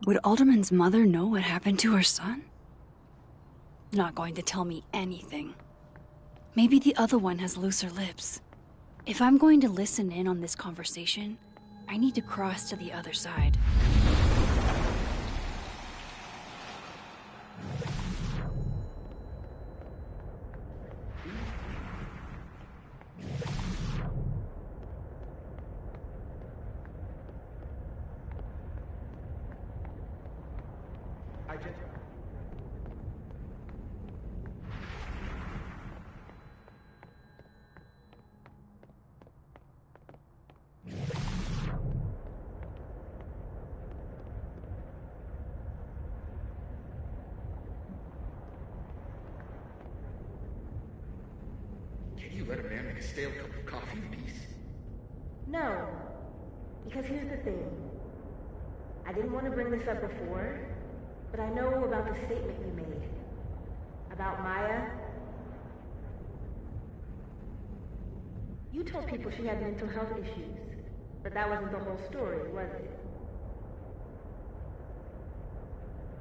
Speaker 1: Would Alderman's mother know what happened to her son? Not going to tell me anything. Maybe the other one has looser lips. If I'm going to listen in on this conversation, I need to cross to the other side.
Speaker 15: Can you let a man make a stale cup of coffee in peace?
Speaker 14: No. Because here's the thing. I didn't want to bring this up before, but I know about the statement you made. About Maya. You told people she had mental health issues, but that wasn't the whole story, was it?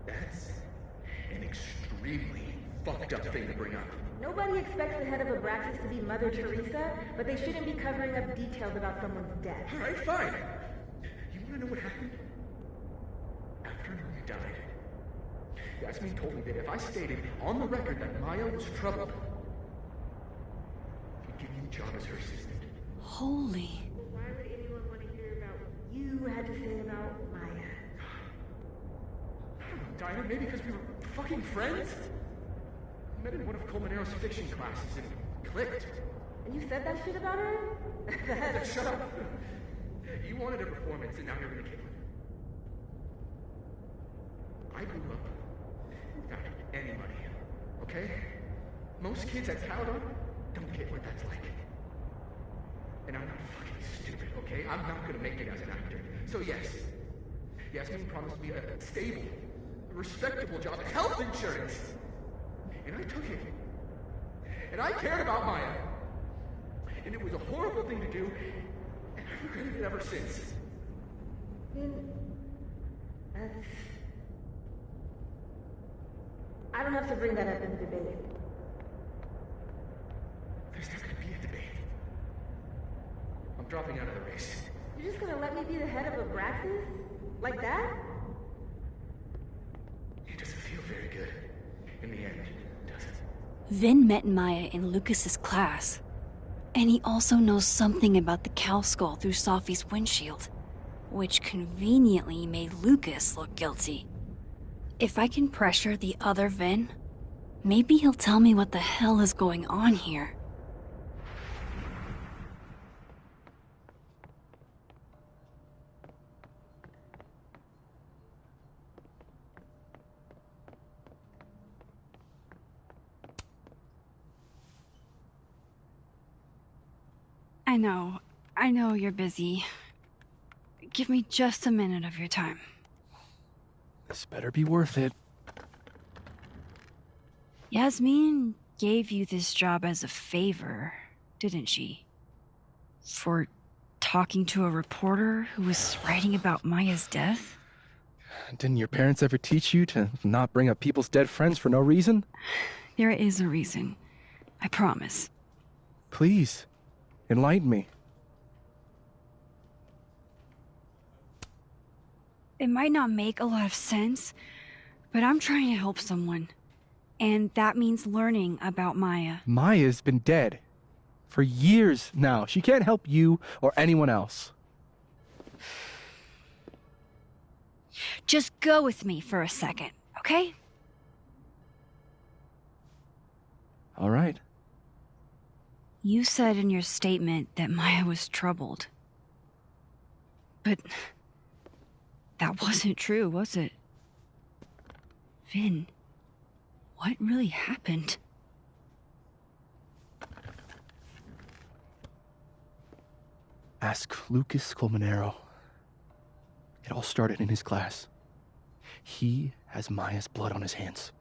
Speaker 15: That's an extremely fucked up thing to bring up.
Speaker 14: Nobody expects the head of Abraxas to be Mother Teresa, but they shouldn't be covering up details about someone's death.
Speaker 15: All right, fine. You want to know what happened? After Maria died, Yasmin told me that if I stated on the record that Maya was troubled, she'd give me a job as her assistant.
Speaker 1: Holy.
Speaker 14: Why would anyone want to hear about what you had to say about Maya?
Speaker 15: I don't know, Dinah, maybe because we were fucking friends? I met in one of Colmenaro's fiction classes and it clicked.
Speaker 14: And you said that shit about her?
Speaker 15: Shut up. You wanted a performance and now you're gonna kill it. I grew up without any money, okay? Most kids at Caledon don't get what that's like. And I'm not fucking stupid, okay? I'm not gonna make it as an actor. So yes, Yasmin promised me a stable, respectable job, health insurance. And I took it. And I cared about Maya. And it was a horrible thing to do, and I've regretted it ever since.
Speaker 14: That's... I don't have to bring that up in the debate.
Speaker 15: There's not gonna be a debate. I'm dropping out of the race.
Speaker 14: You're just gonna let me be the head of Abraxas? Like that?
Speaker 15: It doesn't feel very good. In the end, does it?
Speaker 1: Vin met Maya in Lucas's class. And he also knows something about the cow skull through Sophie's windshield, which conveniently made Lucas look guilty. If I can pressure the other Vin, Maybe he'll tell me what the hell is going on here. I know you're busy. Give me just a minute of your time.
Speaker 12: This better be worth it.
Speaker 1: Yasmin gave you this job as a favor, didn't she? For talking to a reporter who was writing about Maya's death?
Speaker 12: Didn't your parents ever teach you to not bring up people's dead friends for no reason?
Speaker 1: There is a reason. I promise.
Speaker 12: Please, enlighten me.
Speaker 1: It might not make a lot of sense, but I'm trying to help someone. And that means learning about Maya.
Speaker 12: Maya's been dead for years now. She can't help you or anyone else.
Speaker 1: Just go with me for a second, okay?
Speaker 12: All right.
Speaker 1: You said in your statement that Maya was troubled. But that wasn't true, was it? Vin, what really happened?
Speaker 12: Ask Lucas Colmenero. It all started in his class. He has Maya's blood on his hands.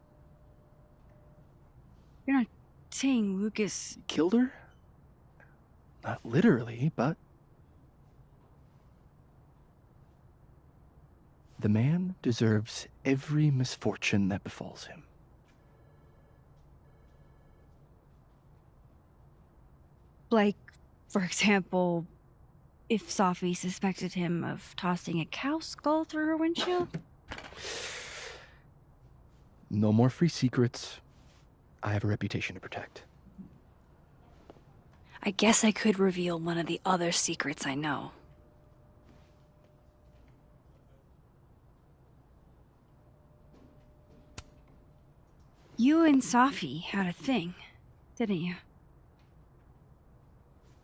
Speaker 1: You're not saying Lucas
Speaker 12: killed her? Not literally, but... The man deserves every misfortune that befalls him.
Speaker 1: Like, for example, if Safi suspected him of tossing a cow skull through her windshield?
Speaker 12: No more free secrets. I have a reputation to protect.
Speaker 1: I guess I could reveal one of the other secrets I know. You and Safi had a thing, didn't you?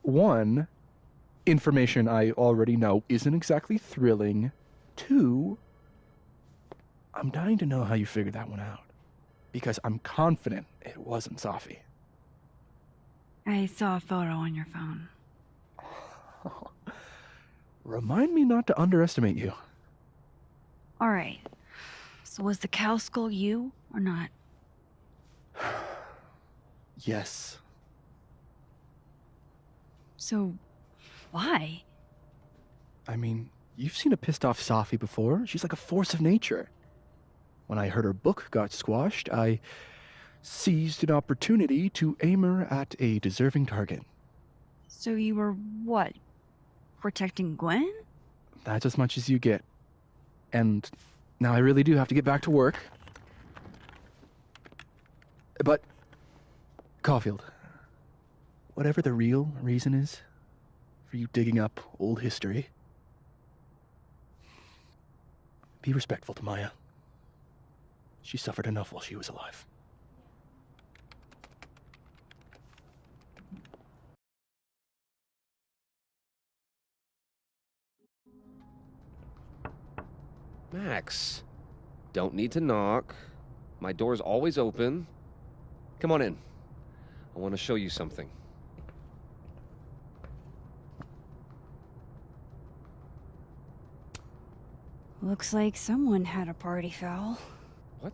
Speaker 12: One, information I already know isn't exactly thrilling. Two, I'm dying to know how you figured that one out. Because I'm confident it wasn't Safi.
Speaker 1: I saw a photo on your phone.
Speaker 12: Remind me not to underestimate you.
Speaker 1: Alright. So was the cow skull you, or not?
Speaker 12: Yes.
Speaker 1: So, why?
Speaker 12: I mean, you've seen a pissed off Safi before. She's like a force of nature. When I heard her book got squashed, I seized an opportunity to aim her at a deserving target.
Speaker 1: So you were, what, protecting Gwen?
Speaker 12: That's as much as you get. And now I really do have to get back to work. But, Caulfield, whatever the real reason is for you digging up old history, be respectful to Maya. She suffered enough while she was alive.
Speaker 16: Max, don't need to knock. My door's always open. Come on in. I want to show you something.
Speaker 1: Looks like someone had a party foul.
Speaker 16: What?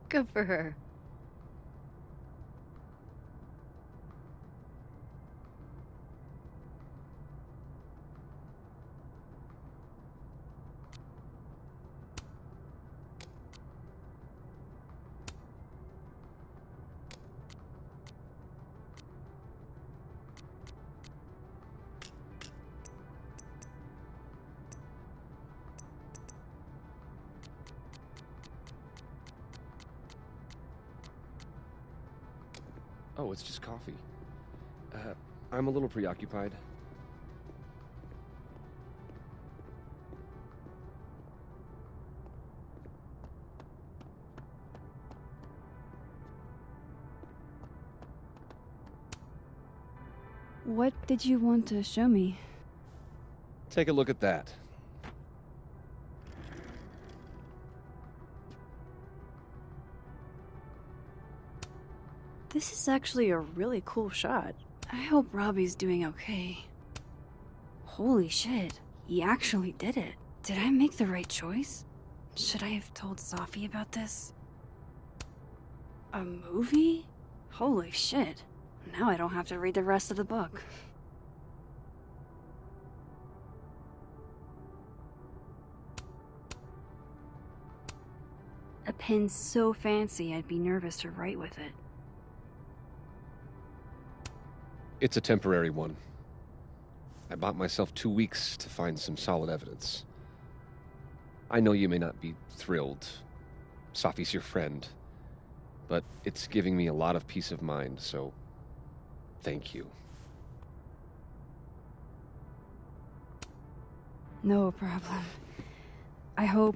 Speaker 1: Good for her.
Speaker 16: Oh, it's just coffee. I'm a little preoccupied.
Speaker 1: What did you want to show me?
Speaker 16: Take a look at that.
Speaker 1: This is actually a really cool shot. I hope Robbie's doing okay. Holy shit, he actually did it. Did I make the right choice? Should I have told Safi about this? A movie? Holy shit. Now I don't have to read the rest of the book. A pen so fancy I'd be nervous to write with it.
Speaker 16: It's a temporary one. I bought myself 2 weeks to find some solid evidence. I know you may not be thrilled. Safi's your friend. But it's giving me a lot of peace of mind, so thank you.
Speaker 1: No problem. I hope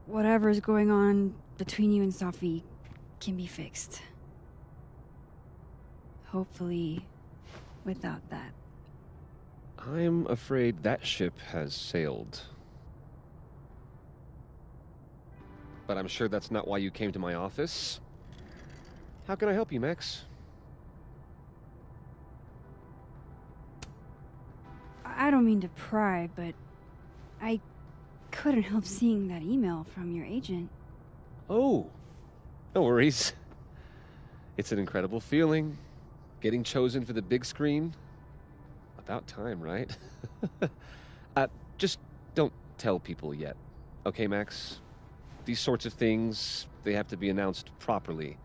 Speaker 1: whatever's going on between you and Safi can be fixed. Hopefully, without that.
Speaker 16: I'm afraid that ship has sailed. But I'm sure that's not why you came to my office. How can I help you, Max?
Speaker 1: I don't mean to pry, but I couldn't help seeing that email from your agent.
Speaker 16: Oh, no worries. It's an incredible feeling. Getting chosen for the big screen. About time, right? Just don't tell people yet. Okay, Max? These sorts of things, they have to be announced properly.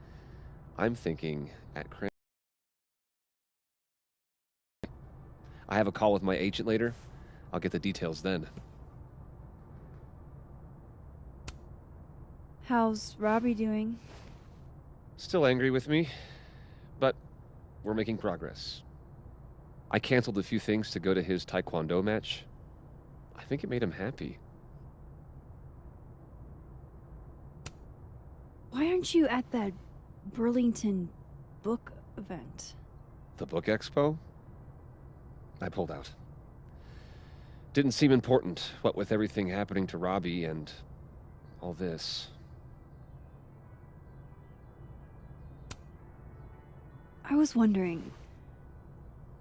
Speaker 16: I'm thinking at Cran. I have a call with my agent later. I'll get the details then.
Speaker 1: How's Robbie doing?
Speaker 16: Still angry with me, but we're making progress. I canceled a few things to go to his Taekwondo match. I think it made him happy.
Speaker 1: Why aren't you at that Burlington book event?
Speaker 16: The book expo? I pulled out. Didn't seem important, what with everything happening to Robbie and all this.
Speaker 1: I was wondering,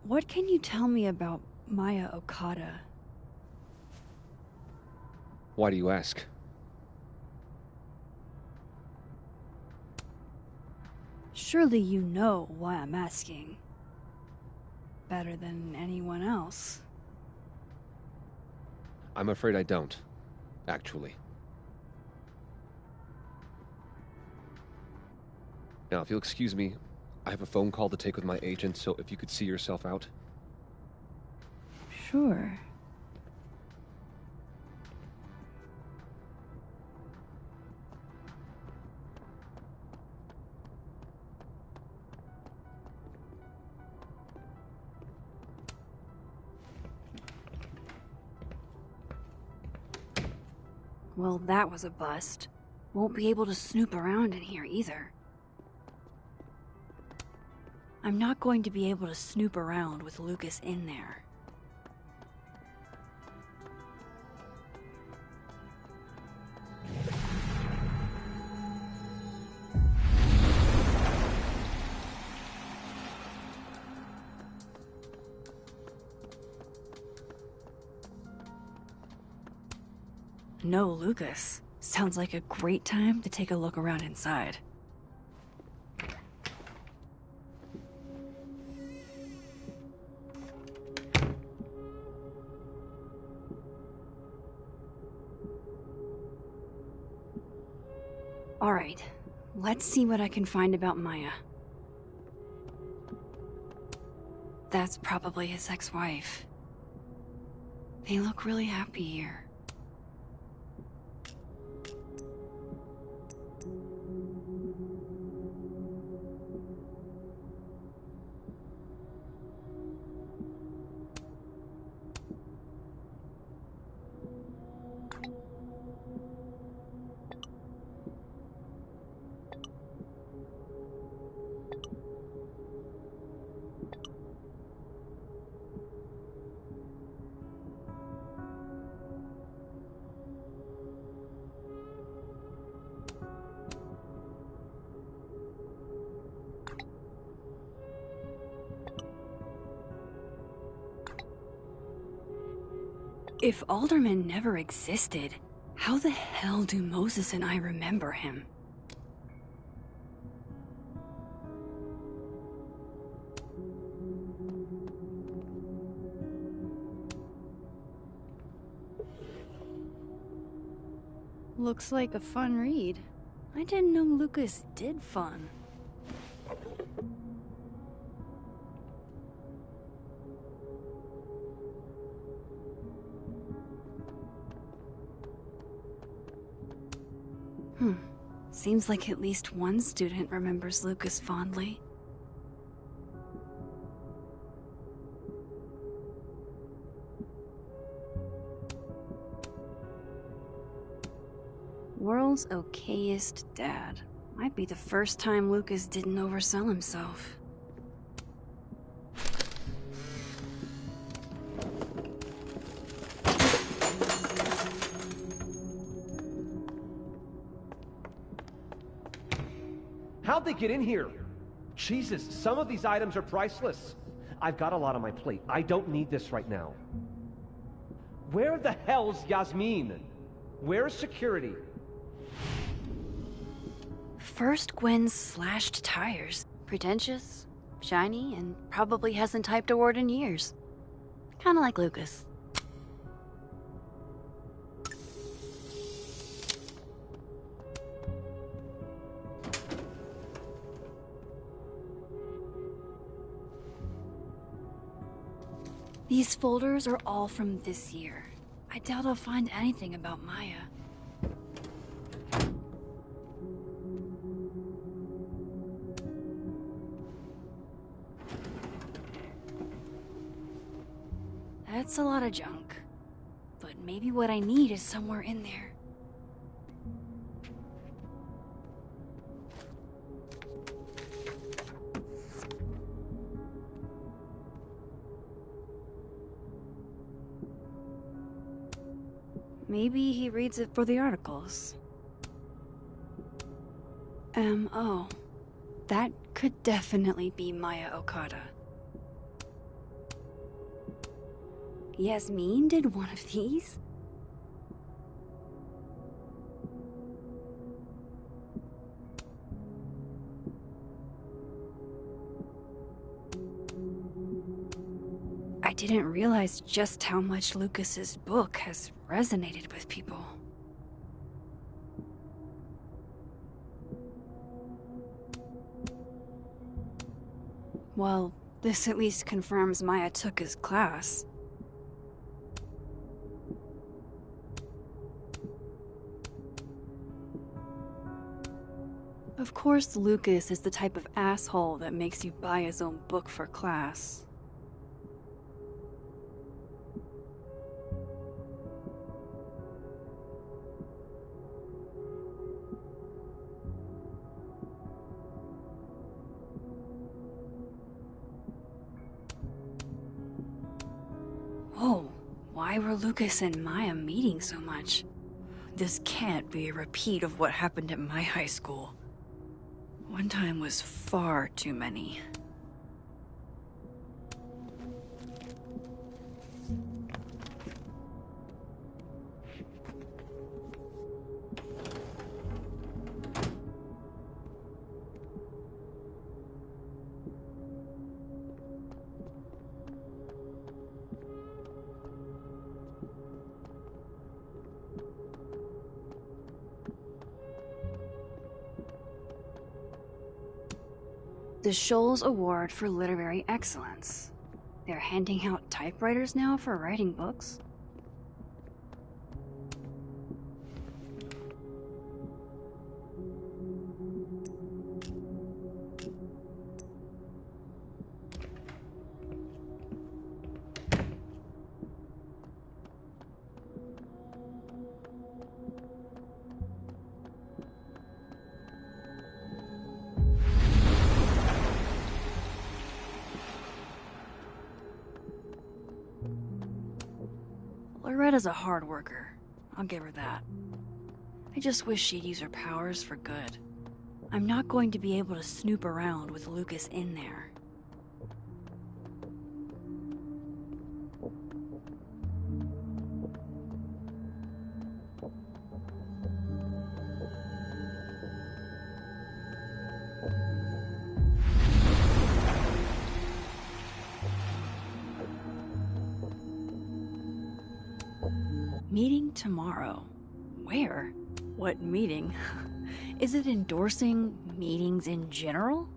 Speaker 1: what can you tell me about Maya Okada?
Speaker 16: Why do you ask?
Speaker 1: Surely you know why I'm asking. Better than anyone else.
Speaker 16: I'm afraid I don't, actually. Now, if you'll excuse me, I have a phone call to take with my agent, so if you could see yourself out.
Speaker 1: Sure. Well, that was a bust. Won't be able to snoop around in here either. I'm not going to be able to snoop around with Lucas in there. No Lucas. Sounds like a great time to take a look around inside. Alright, let's see what I can find about Maya. That's probably his ex-wife. They look really happy here. If Alderman never existed, how the hell do Moses and I remember him? Looks like a fun read. I didn't know Lucas did fun. Seems like at least one student remembers Lucas fondly. World's okayest dad. Might be the first time Lucas didn't oversell himself.
Speaker 17: How'd they get in here? Jesus, some of these items are priceless. I've got a lot on my plate. I don't need this right now. Where the hell's Yasmin? Where's security?
Speaker 1: First, Gwen slashed tires. Pretentious, shiny, and probably hasn't typed a word in years. Kinda like Lucas. These folders are all from this year. I doubt I'll find anything about Maya. That's a lot of junk. But maybe what I need is somewhere in there. Maybe he reads it for the articles. M.O. That could definitely be Maya Okada. Yasmin did one of these? I didn't realize just how much Lucas's book has resonated with people. Well, this at least confirms Maya took his class. Of course, Lucas is the type of asshole that makes you buy his own book for class. Whoa, why were Lucas and Maya meeting so much? This can't be a repeat of what happened at my high school. One time was far too many. The Shoals Award for Literary Excellence. They're handing out typewriters now for writing books? Loretta's a hard worker. I'll give her that. I just wish she'd use her powers for good. I'm not going to be able to snoop around with Lucas in there. Meeting tomorrow. Where? What meeting? Is it endorsing meetings in general?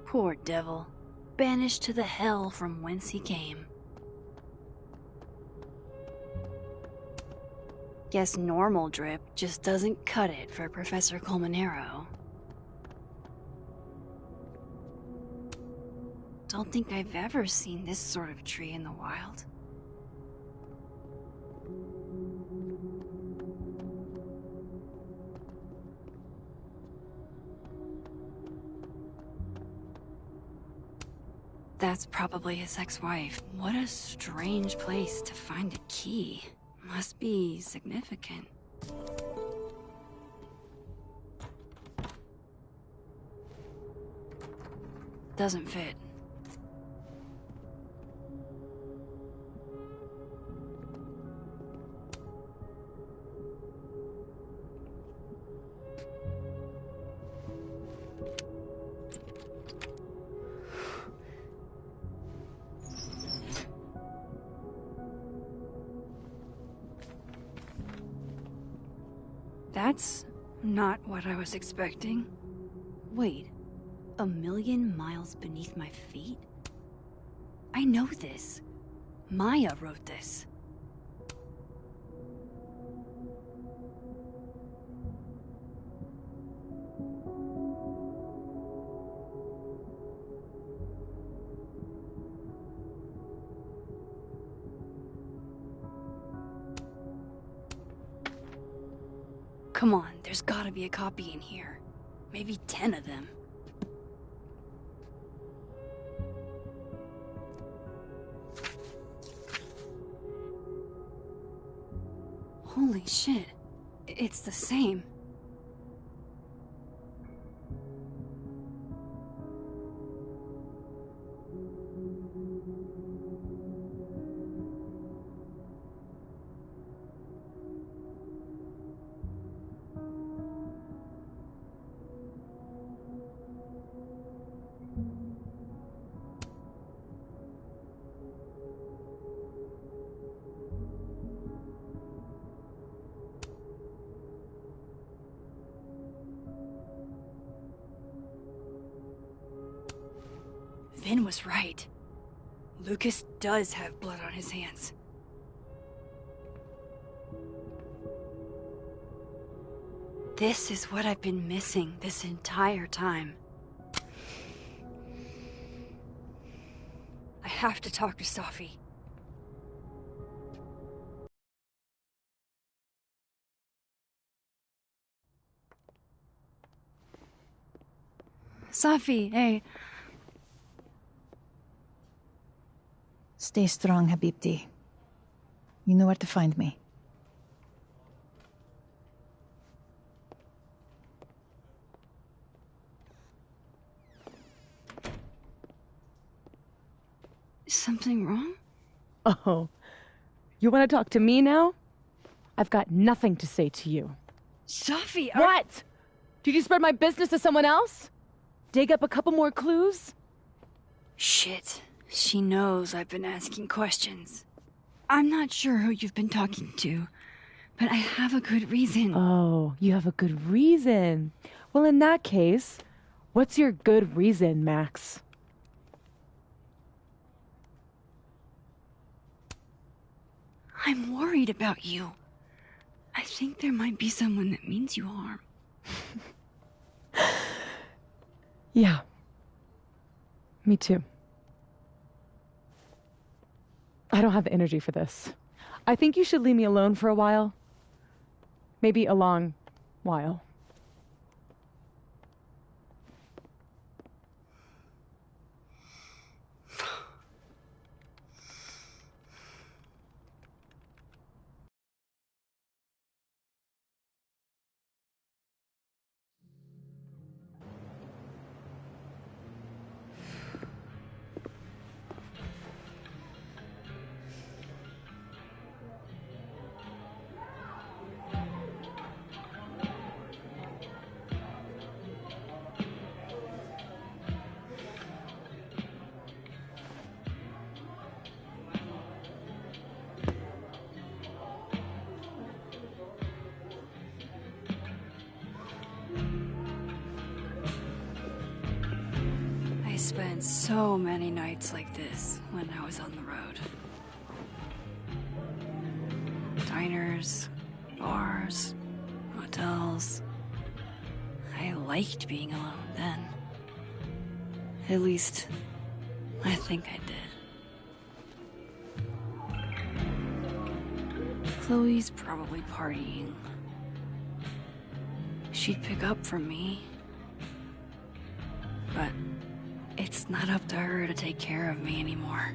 Speaker 1: Poor devil. Banished to the hell from whence he came. Guess normal drip just doesn't cut it for Professor Colmenero. Don't think I've ever seen this sort of tree in the wild. That's probably his ex-wife. What a strange place to find a key. Must be significant. Doesn't fit. That's not what I was expecting. Wait, 1,000,000 miles beneath my feet? I know this. Maya wrote this. Come on, there's gotta be a copy in here. Maybe 10 of them. Holy shit. It's the same. Vin was right. Lucas does have blood on his hands. This is what I've been missing this entire time. I have to talk to Safi. Safi, hey.
Speaker 10: Stay strong, Habibti. You know where to find me.
Speaker 1: Is something wrong?
Speaker 9: Oh, you want to talk to me now? I've got nothing to say to you.
Speaker 1: Safi,
Speaker 9: What? Did you spread my business to someone else? Dig up a couple more clues?
Speaker 1: Shit. She knows I've been asking questions. I'm not sure who you've been talking to, but I have a good reason.
Speaker 9: Oh, you have a good reason. Well, in that case, what's your good reason, Max?
Speaker 1: I'm worried about you. I think there might be someone that means you harm.
Speaker 9: Yeah. Me too. I don't have the energy for this. I think you should leave me alone for a while. Maybe a long while.
Speaker 1: spent so many nights like this when I was on the road. Diners, bars, hotels. I liked being alone then. At least, I think I did. Chloe's probably partying. She'd pick up from me. But it's not up to her to take care of me anymore.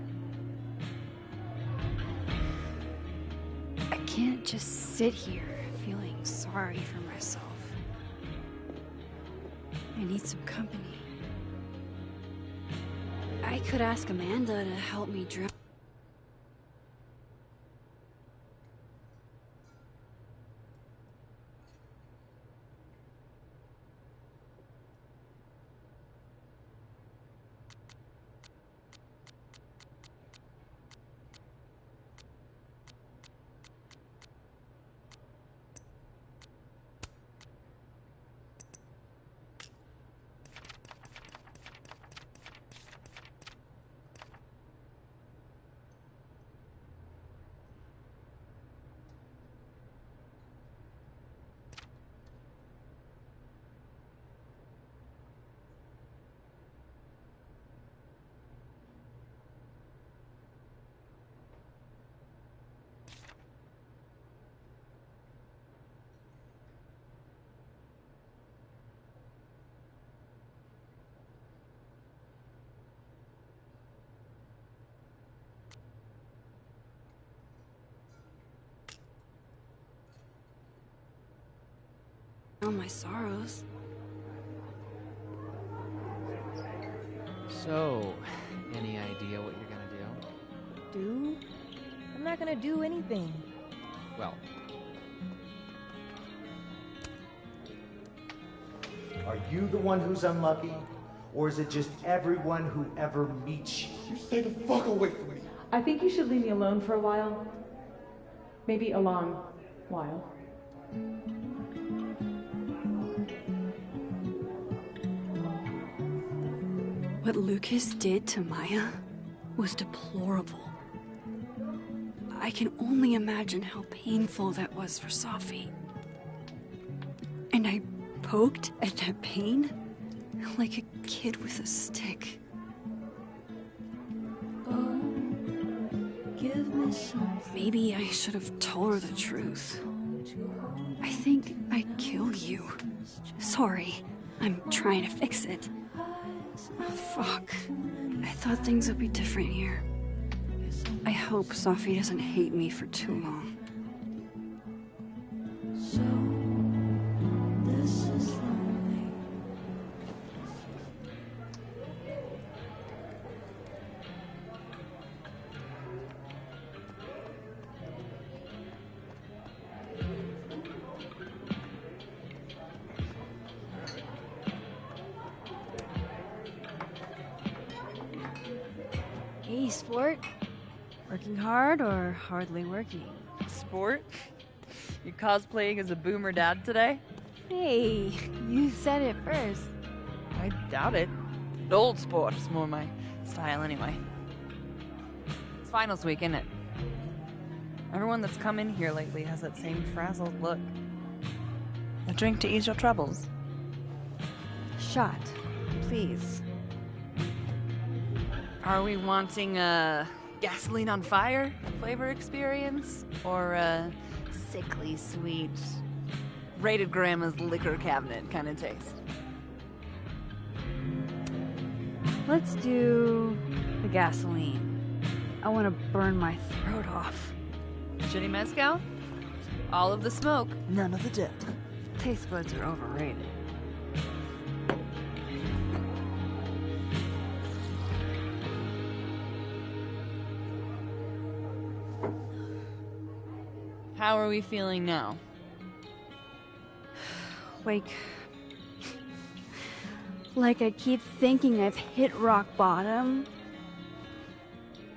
Speaker 1: I can't just sit here feeling sorry for myself. I need some company. I could ask Amanda to help me drown. All my sorrows.
Speaker 18: So, any idea what you're gonna do?
Speaker 14: Do? I'm not gonna do anything.
Speaker 18: Well,
Speaker 3: Are you the one who's unlucky? Or is it just everyone who ever meets you?
Speaker 13: You stay the fuck away from me. I think you should leave me alone for a while. Maybe a long while.
Speaker 1: What Lucas did to Maya was deplorable. I can only imagine how painful that was for Safi. And I poked at that pain like a kid with a stick. Maybe I should have told her the truth. I think I killed you. Sorry, I'm trying to fix it. Fuck. I thought things would be different here. I hope Safi doesn't hate me for too long. Hey, sport. Working hard or hardly working?
Speaker 4: Sport? You cosplaying as a boomer dad today?
Speaker 1: Hey, you said it first.
Speaker 4: I doubt it. Old sport is more my style anyway. It's finals week, isn't it? Everyone that's come in here lately has that same frazzled look. A drink to ease your troubles.
Speaker 1: Shot, please.
Speaker 4: Are we wanting a gasoline on fire flavor experience? Or a sickly sweet, rated grandma's liquor cabinet kind of taste?
Speaker 1: Let's do the gasoline. I want to burn my throat off.
Speaker 4: Shitty mezcal? All of the smoke, none of the dip.
Speaker 1: Taste buds are overrated.
Speaker 4: How are we feeling now?
Speaker 1: Like I keep thinking I've hit rock bottom,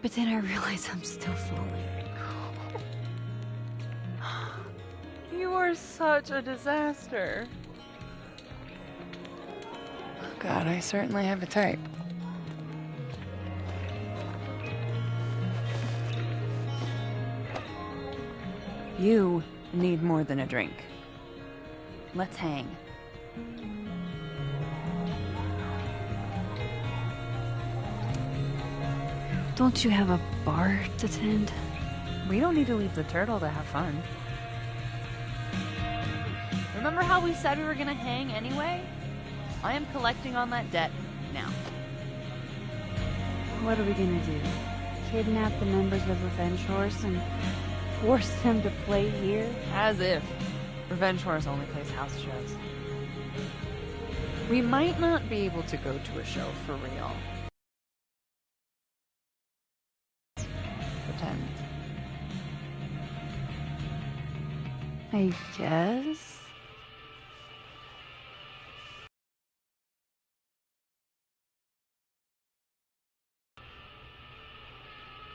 Speaker 1: but then I realize I'm still falling.
Speaker 4: You are such a disaster. God, I certainly have a type. You need more than a drink. Let's hang.
Speaker 1: Don't you have a bar to tend?
Speaker 4: We don't need to leave the turtle to have fun. Remember how we said we were gonna hang anyway? I am collecting on that debt now.
Speaker 1: What are we gonna do? Kidnap the members of Revenge Horse and force them to play here?
Speaker 4: As if. Revenge Horse only plays house shows. We might not be able to go to a show for real. Pretend.
Speaker 1: I guess.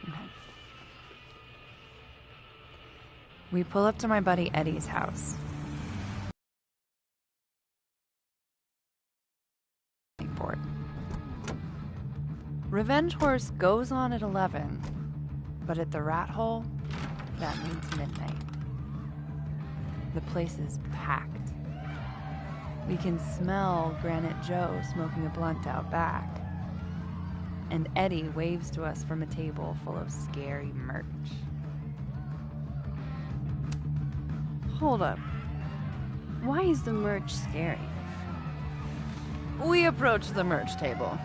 Speaker 4: Okay. We pull up to my buddy Eddie's house. Board. Revenge Horse goes on at 11, but at the Rat Hole, that means midnight. The place is packed. We can smell Granite Joe smoking a blunt out back. And Eddie waves to us from a table full of scary merch.
Speaker 1: Hold up. Why is the merch scary?
Speaker 4: We approach the merch table.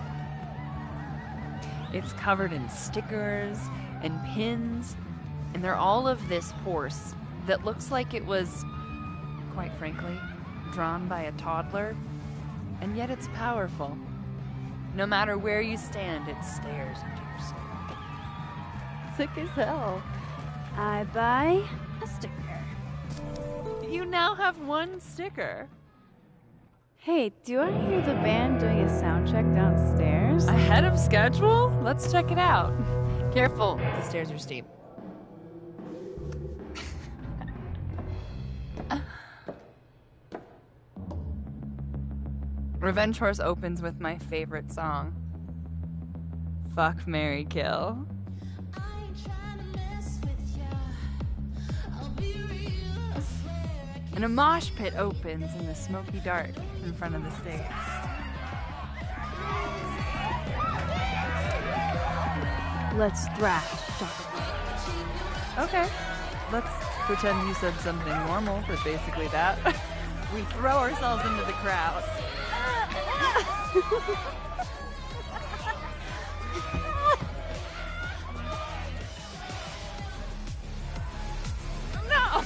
Speaker 4: It's covered in stickers and pins, and they're all of this horse that looks like it was, quite frankly, drawn by a toddler, and yet it's powerful. No matter where you stand, it stares into your soul.
Speaker 1: Sick as hell. I buy a sticker.
Speaker 4: You now have one sticker.
Speaker 1: Hey, do I hear the band doing a sound check downstairs?
Speaker 4: Ahead of schedule? Let's check it out. Careful, the stairs are steep. Revenge Horse opens with my favorite song. Fuck, Marry, Kill. And a mosh pit opens in the smoky dark in front of the stage.
Speaker 1: Let's thrash,
Speaker 4: Okay. Let's pretend you said something normal, but basically that. We throw ourselves into the crowd.
Speaker 1: No!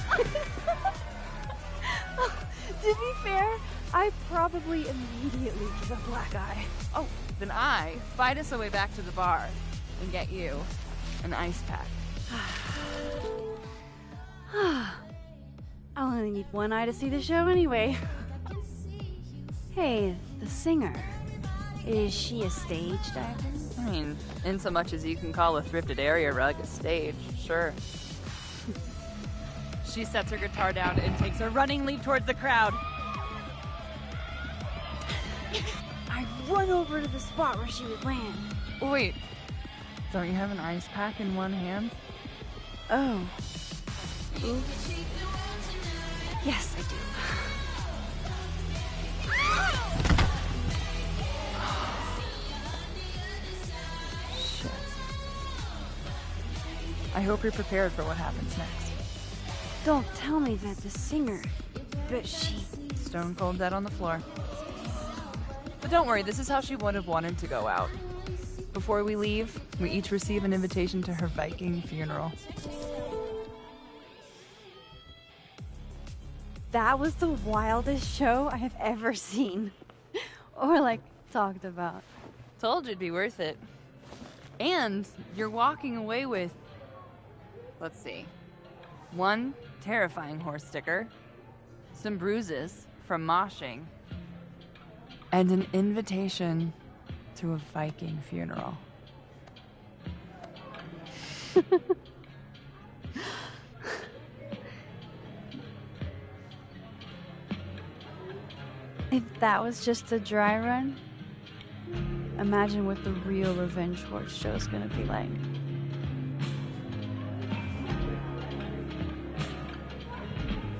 Speaker 1: To be fair, I probably immediately give a black eye.
Speaker 4: Oh, then I fight us a way back to the bar and get you an ice pack.
Speaker 1: I'll only need one eye to see the show anyway. Hey, the singer. Is she a stage diver?
Speaker 4: I mean, in so much as you can call a thrifted area rug a stage, sure. She sets her guitar down and takes a running leap towards the crowd.
Speaker 1: I run over to the spot where she would land.
Speaker 4: Wait, don't you have an ice pack in one hand?
Speaker 1: Oh. Oops. Yes, I do.
Speaker 4: Shit. I hope you're prepared for what happens next.
Speaker 1: Don't tell me that the singer, but she...
Speaker 4: Stone cold dead on the floor. But don't worry, this is how she would have wanted to go out. Before we leave, we each receive an invitation to her Viking funeral.
Speaker 1: That was the wildest show I have ever seen. Or, like, talked about.
Speaker 4: Told you it'd be worth it. And you're walking away with, let's see, one terrifying horse sticker, some bruises from moshing, and an invitation to a Viking funeral.
Speaker 1: If that was just a dry run, imagine what the real Revenge Horse show is gonna be like.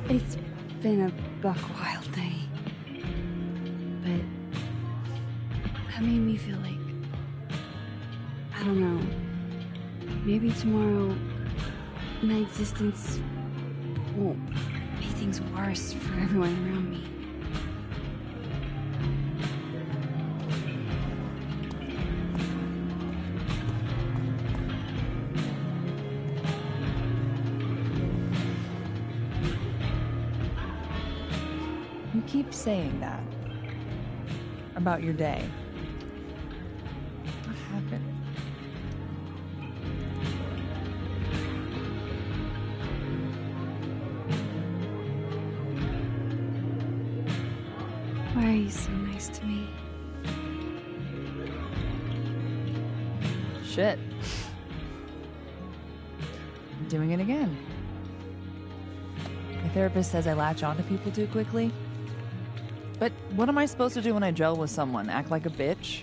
Speaker 1: It's been a buck wild day. But that made me feel like, I don't know, maybe tomorrow my existence won't make things worse for everyone around me.
Speaker 4: You keep saying that about your day. What happened?
Speaker 1: Why are you so nice to me?
Speaker 4: Shit. I'm doing it again. My therapist says I latch onto people too quickly. But what am I supposed to do when I gel with someone? Act like a bitch?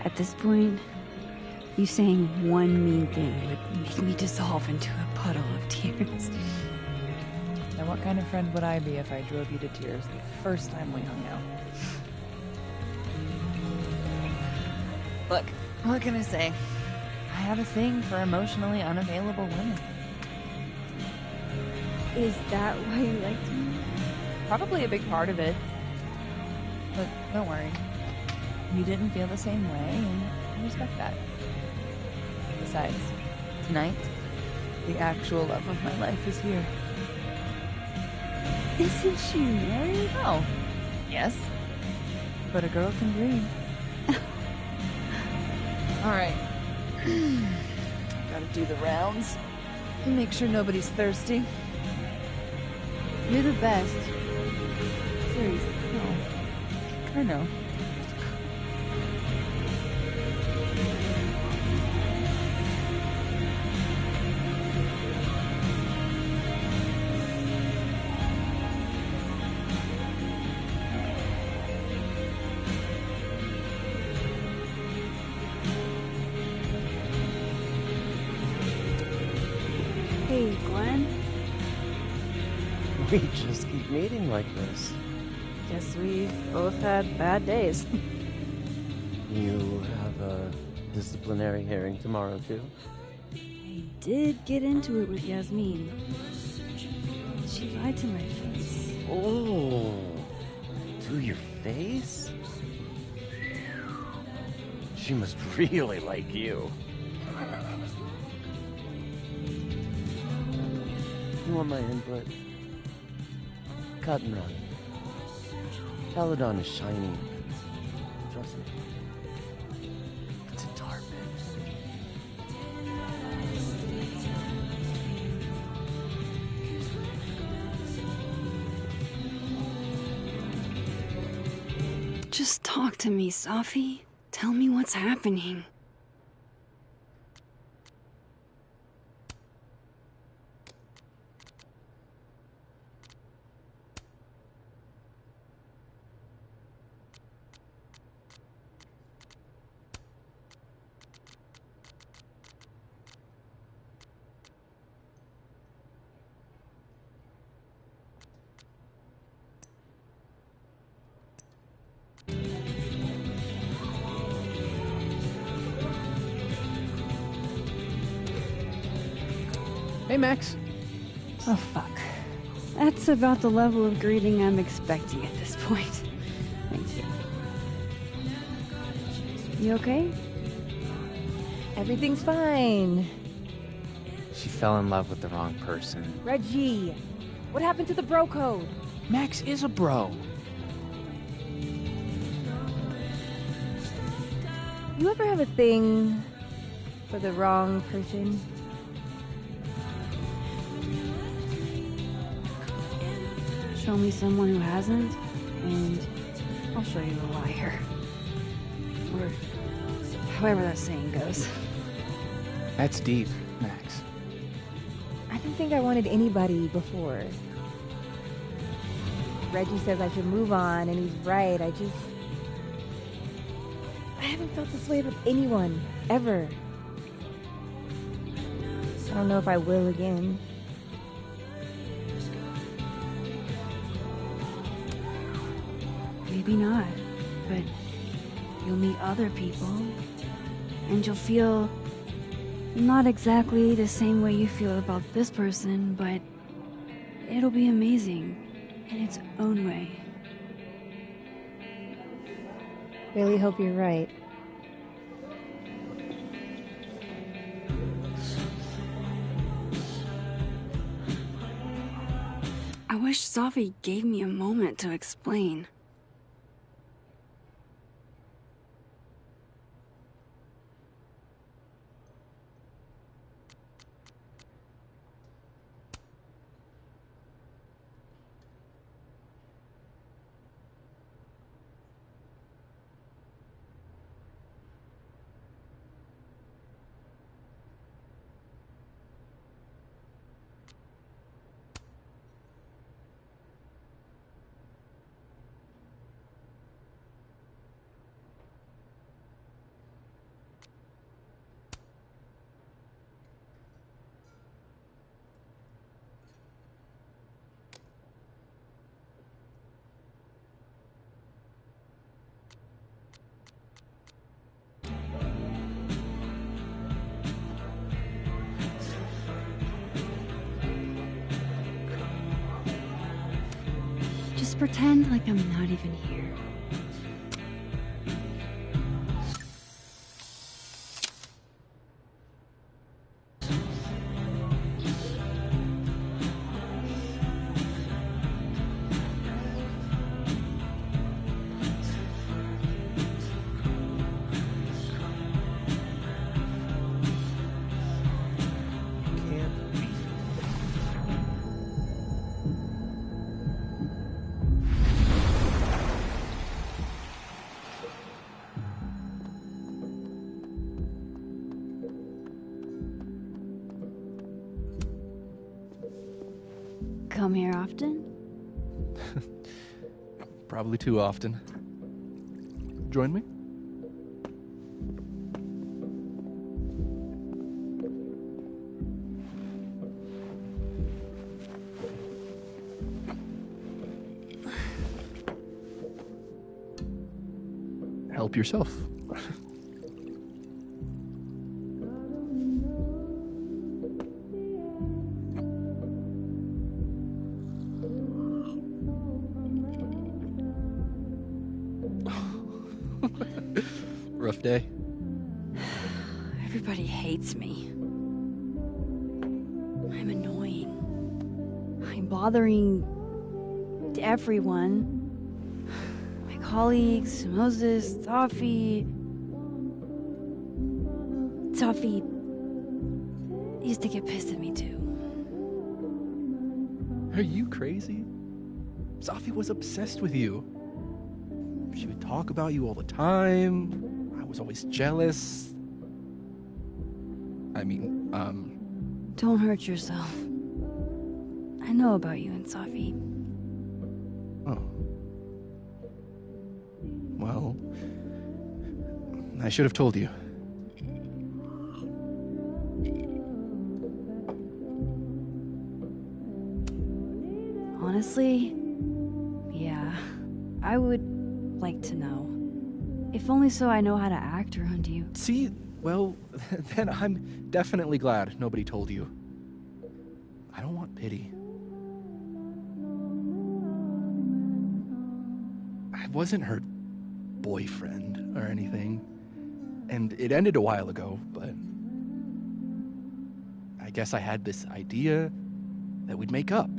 Speaker 1: At this point, you saying one mean thing would make me dissolve into a puddle of tears.
Speaker 4: Now what kind of friend would I be if I drove you to tears the first time we hung out? Look, what can I say? I have a thing for emotionally unavailable women.
Speaker 1: Is that why you liked me?
Speaker 4: Probably a big part of it. But don't worry. You didn't feel the same way, and I respect that. Besides, tonight, the actual love of my life is here.
Speaker 1: Isn't she married?
Speaker 4: Oh, yes. But a girl can dream. All right. Gotta do the rounds and make sure nobody's thirsty.
Speaker 1: You're the best. Seriously.
Speaker 4: No. I know.
Speaker 1: Hey, Glenn.
Speaker 7: We just keep meeting like this.
Speaker 14: Guess we've both had bad days.
Speaker 7: You have a disciplinary hearing tomorrow, too?
Speaker 1: I did get into it with Yasmin. She lied to my face.
Speaker 7: Oh, to your face? She must really like you. You want my input? Cut and run. Caledon is shiny. Trust me. It's a tar pit.
Speaker 1: Just talk to me, Safi. Tell me what's happening.
Speaker 12: Hey, Max.
Speaker 1: Oh, fuck. That's about the level of greeting I'm expecting at this point. Thank you. You okay?
Speaker 14: Everything's fine.
Speaker 18: She fell in love with the wrong person.
Speaker 14: Reggie, what happened to the bro code?
Speaker 18: Max is a bro.
Speaker 14: You ever have a thing for the wrong person?
Speaker 1: Show me someone who hasn't, and I'll show you a liar. Or however that saying goes.
Speaker 18: That's deep, Max.
Speaker 14: I didn't think I wanted anybody before. Reggie says I should move on, and he's right. I haven't felt this way with anyone, ever. I don't know if I will again.
Speaker 1: Maybe not, but you'll meet other people, and you'll feel not exactly the same way you feel about this person, but it'll be amazing in its own way.
Speaker 14: Really hope you're right.
Speaker 1: I wish Safi gave me a moment to explain. Just pretend like I'm not even here. Come here often?
Speaker 12: Probably too often. Join me? Help yourself. Rough day?
Speaker 1: Everybody hates me. I'm annoying. I'm bothering everyone. My colleagues, Moses, Safi. Safi used to get pissed at me too.
Speaker 12: Are you crazy? Safi was obsessed with you. She would talk about you all the time. I was always jealous. I mean,
Speaker 1: Don't hurt yourself. I know about you and Safi.
Speaker 12: Oh. Well, I should have told you.
Speaker 1: Honestly, yeah, I would like to know. If only so I know how to act around you.
Speaker 12: See, well, then I'm definitely glad nobody told you. I don't want pity. I wasn't her boyfriend or anything, and it ended a while ago, but I guess I had this idea that we'd make up.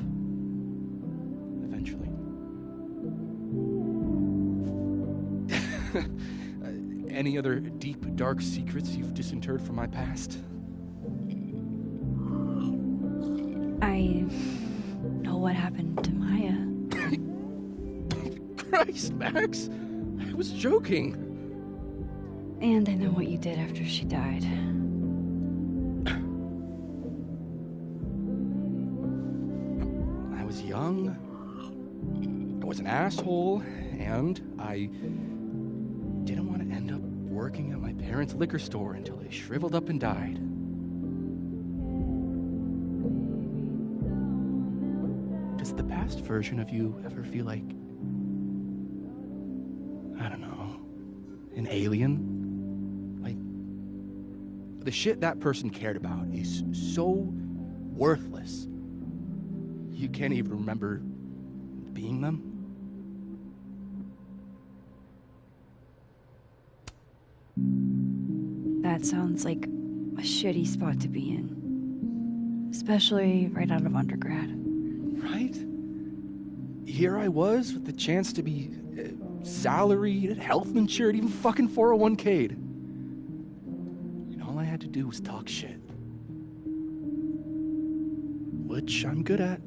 Speaker 12: Eventually. Any other deep, dark secrets you've disinterred from my past?
Speaker 1: I know what happened to Maya.
Speaker 12: Christ, Max! I was joking.
Speaker 1: And I know what you did after she died.
Speaker 12: I was young. I was an asshole, and I didn't want to end up worse working at my parents' liquor store until they shriveled up and died. Does the past version of you ever feel like, I don't know, an alien? Like, the shit that person cared about is so worthless, you can't even remember being them?
Speaker 1: That sounds like a shitty spot to be in. Especially right out of undergrad.
Speaker 12: Right? Here I was with the chance to be salaried, health insured, even fucking 401k'd. And all I had to do was talk shit. Which I'm good at.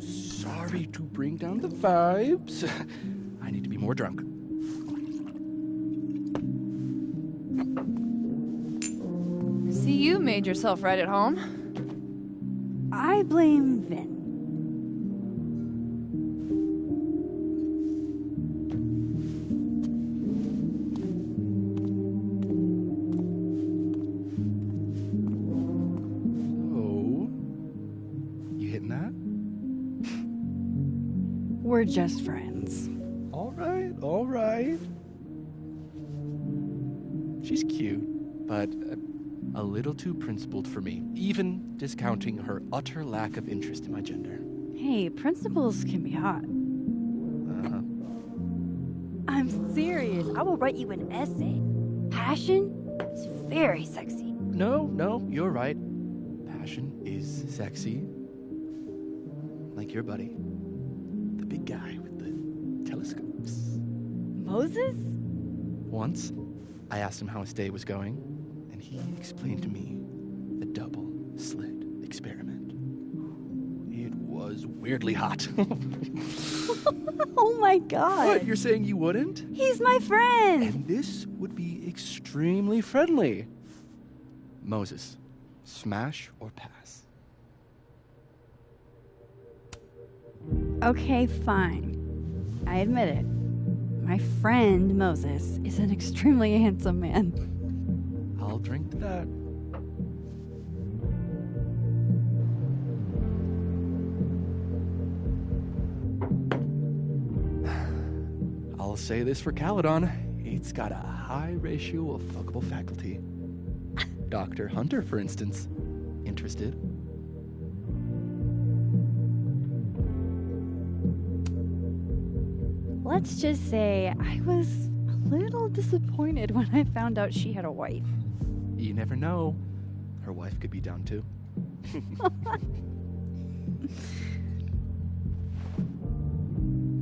Speaker 12: Sorry to bring down the vibes. I need to be more drunk.
Speaker 4: See, you made yourself right at home.
Speaker 1: I blame Vin.
Speaker 12: Oh, you hitting that?
Speaker 1: We're just friends.
Speaker 12: All right. She's cute, but a little too principled for me, even discounting her utter lack of interest in my gender.
Speaker 1: Hey, principals can be hot. I'm serious. I will write you an essay. Passion is very sexy.
Speaker 12: No, you're right. Passion is sexy. Like your buddy. The big guy with the telescopes.
Speaker 1: Moses?
Speaker 12: Once, I asked him how his day was going, and he explained to me the double slit experiment. It was weirdly hot.
Speaker 1: Oh my god.
Speaker 12: What, you're saying you wouldn't?
Speaker 1: He's my friend.
Speaker 12: And this would be extremely friendly. Moses, smash or pass?
Speaker 1: Okay, fine. I admit it. My friend Moses is an extremely handsome man.
Speaker 12: I'll drink to that. I'll say this for Caledon. It's got a high ratio of fuckable faculty. Dr. Hunter, for instance. Interested?
Speaker 1: Let's just say I was a little disappointed when I found out she had a wife.
Speaker 12: You never know. Her wife could be down too.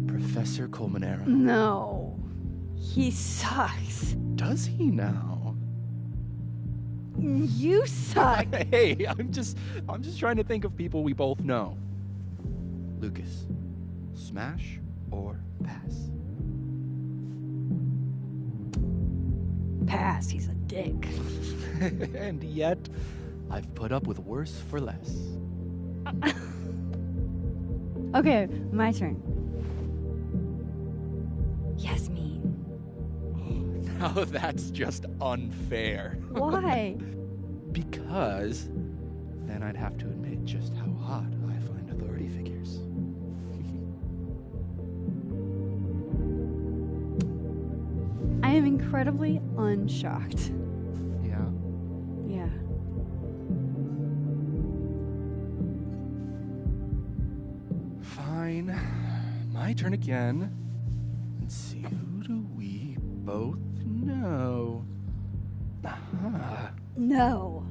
Speaker 12: Professor Colmenero.
Speaker 1: No. He sucks.
Speaker 12: Does he now?
Speaker 1: You suck.
Speaker 12: Hey, I'm just trying to think of people we both know. Lucas, smash or pass?
Speaker 1: Pass, he's a dick.
Speaker 12: And yet, I've put up with worse for less.
Speaker 1: Okay, my turn. Yasmin.
Speaker 12: Now that's just unfair.
Speaker 1: Why?
Speaker 12: Because then I'd have to admit just how hot I find authority figures.
Speaker 1: I am incredibly unshocked.
Speaker 12: Yeah?
Speaker 1: Yeah.
Speaker 12: Fine. My turn again. Let's see, who do we both know?
Speaker 1: No.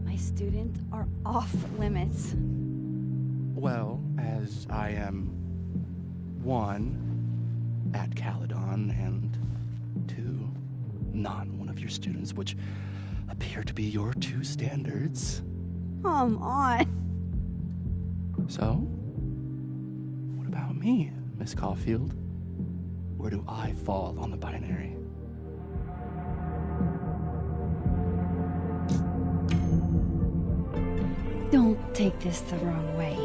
Speaker 1: My students are off limits.
Speaker 12: Well, as I am 1, at Caledon, and 2, not one of your students, which appear to be your 2 standards.
Speaker 1: Come on.
Speaker 12: So, what about me, Miss Caulfield? Where do I fall on the binary?
Speaker 1: Don't take this the wrong way,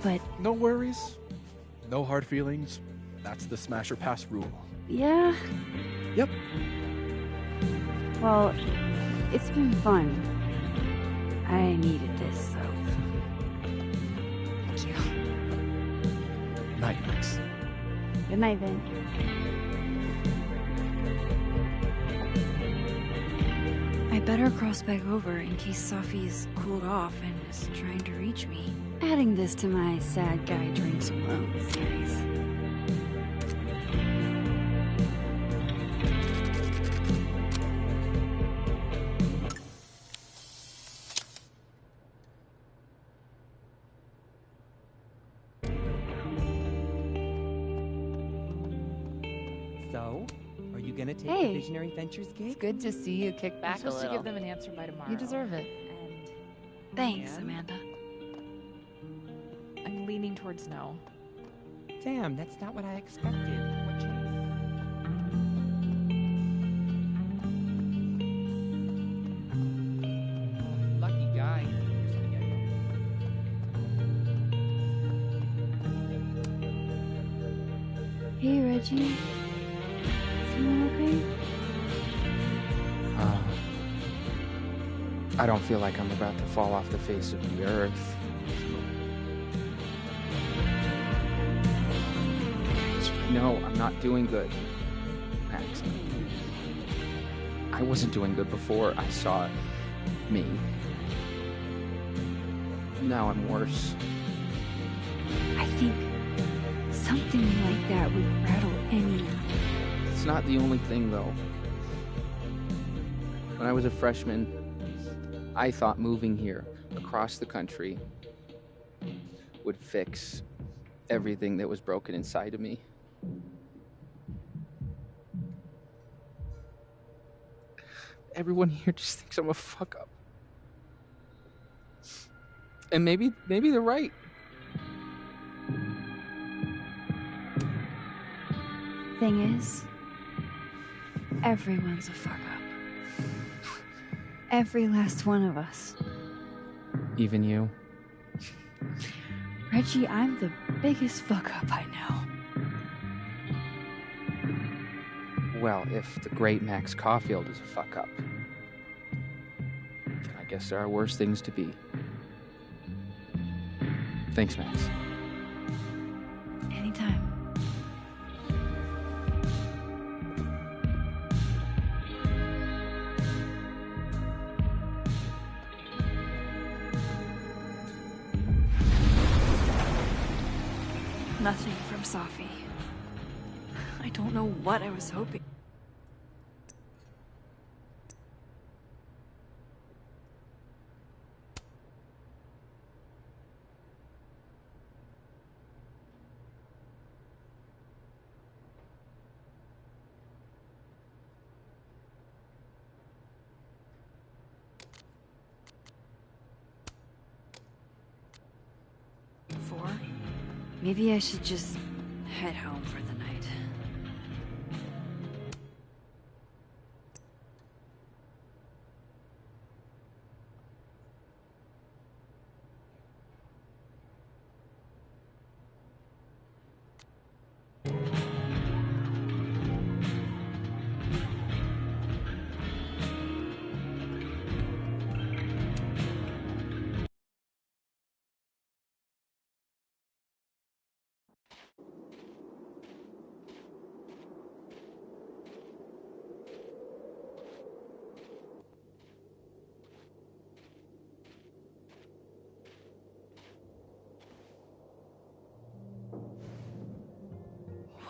Speaker 1: but
Speaker 12: no worries. No hard feelings. That's the smash or pass rule.
Speaker 1: Yeah?
Speaker 12: Yep.
Speaker 1: Well, it's been fun. I needed this, so... Thank you.
Speaker 12: Night, Max.
Speaker 1: Good night, then. I better cross back over in case Safi is cooled off and is trying to reach me. Adding this to my sad guy drinks alone series.
Speaker 11: So, are you gonna take
Speaker 4: Hey.
Speaker 11: the Visionary Ventures gig?
Speaker 4: It's good to see you kick back a
Speaker 10: supposed
Speaker 4: little.
Speaker 10: to give them an answer by tomorrow.
Speaker 4: You deserve it.
Speaker 1: Thanks, Amanda.
Speaker 10: I'm leaning towards no.
Speaker 11: Damn, that's not what I expected. What changed? Lucky guy.
Speaker 1: Hey, Reggie. Feeling okay?
Speaker 18: I don't feel like I'm about to fall off the face of the earth. No, I'm not doing good, Max. I wasn't doing good before I saw me. Now I'm worse.
Speaker 1: I think something like that would rattle any...
Speaker 18: It's not the only thing, though. When I was a freshman, I thought moving here across the country would fix everything that was broken inside of me. Everyone here just thinks I'm a fuck up. And maybe they're right.
Speaker 1: Thing is, everyone's a fuck up. Every last one of us.
Speaker 18: Even you.
Speaker 1: Reggie, I'm the biggest fuck up I know.
Speaker 18: Well, if the great Max Caulfield is a fuck up, then I guess there are worse things to be. Thanks, Max.
Speaker 1: Anytime. Nothing from Safi. I don't know what I was hoping. Maybe I should just head home for the night.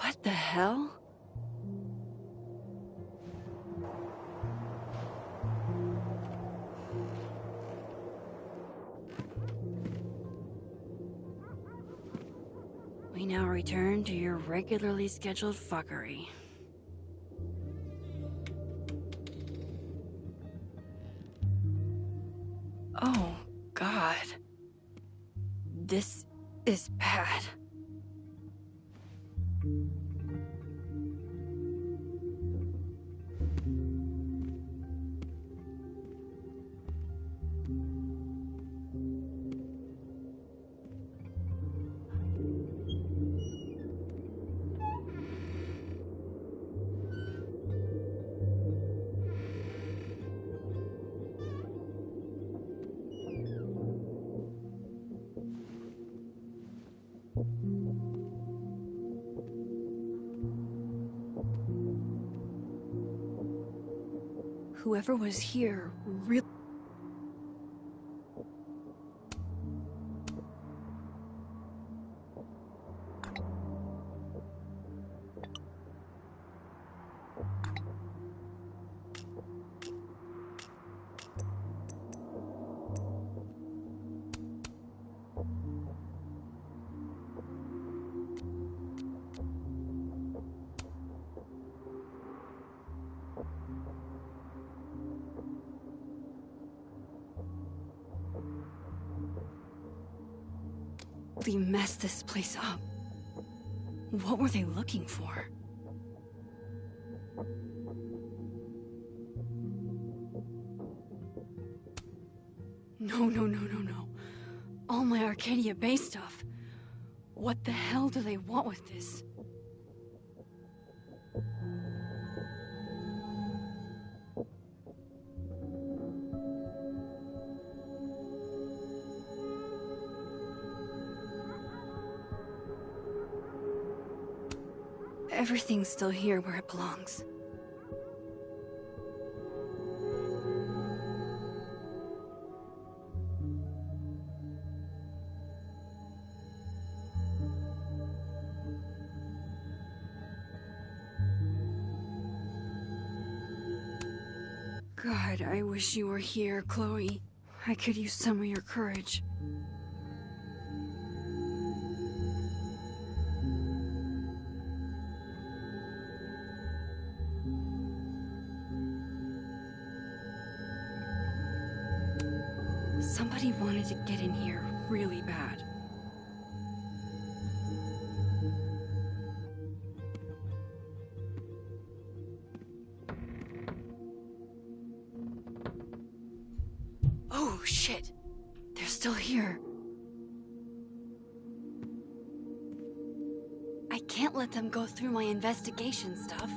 Speaker 1: What the hell? We now return to your regularly scheduled fuckery. Oh, God. This is bad. Whoever was here really... They messed this place up. What were they looking for? No. All my Arcadia Bay stuff. What the hell do they want with this? Everything's still here where it belongs. God, I wish you were here, Chloe. I could use some of your courage. Somebody wanted to get in here really bad. Oh, shit. They're still here. I can't let them go through my investigation stuff.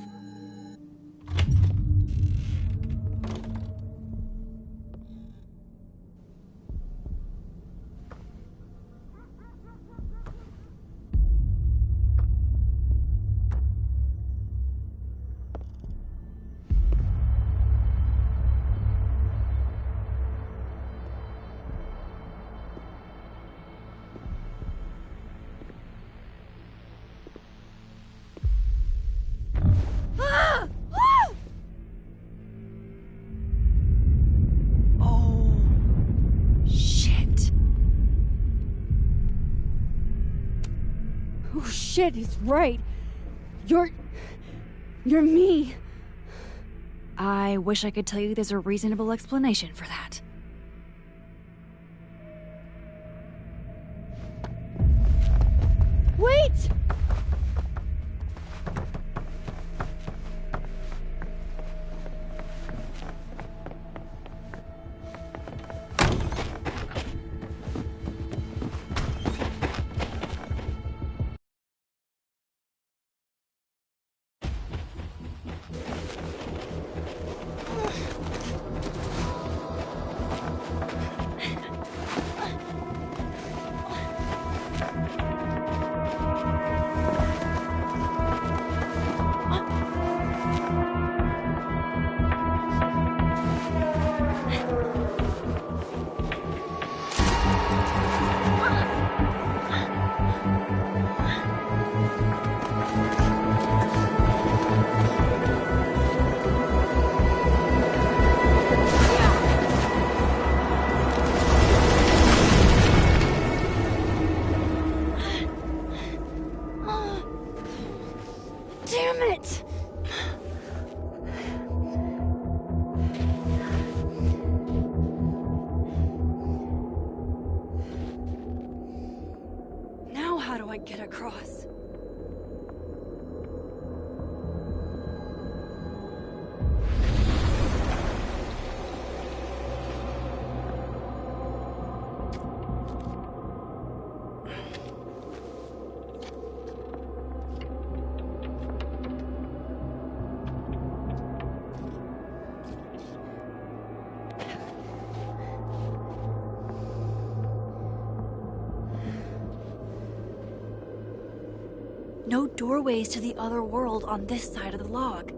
Speaker 1: Oh shit, he's right. You're me. I wish I could tell you there's a reasonable explanation for that. Wait! Damn it! Now how do I get across? No doorways to the other world on this side of the log.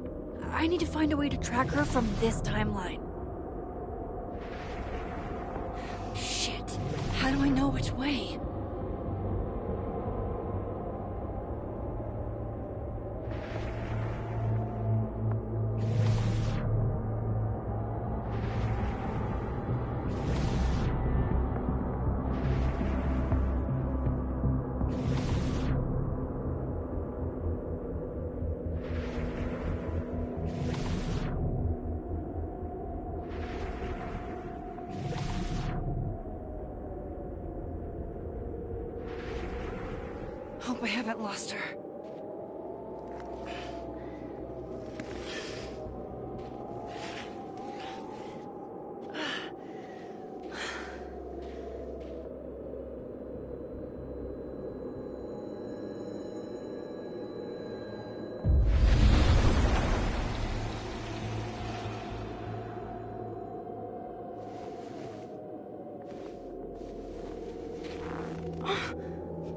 Speaker 1: I need to find a way to track her from this timeline. Shit. How do I know which way? Hope I haven't lost her.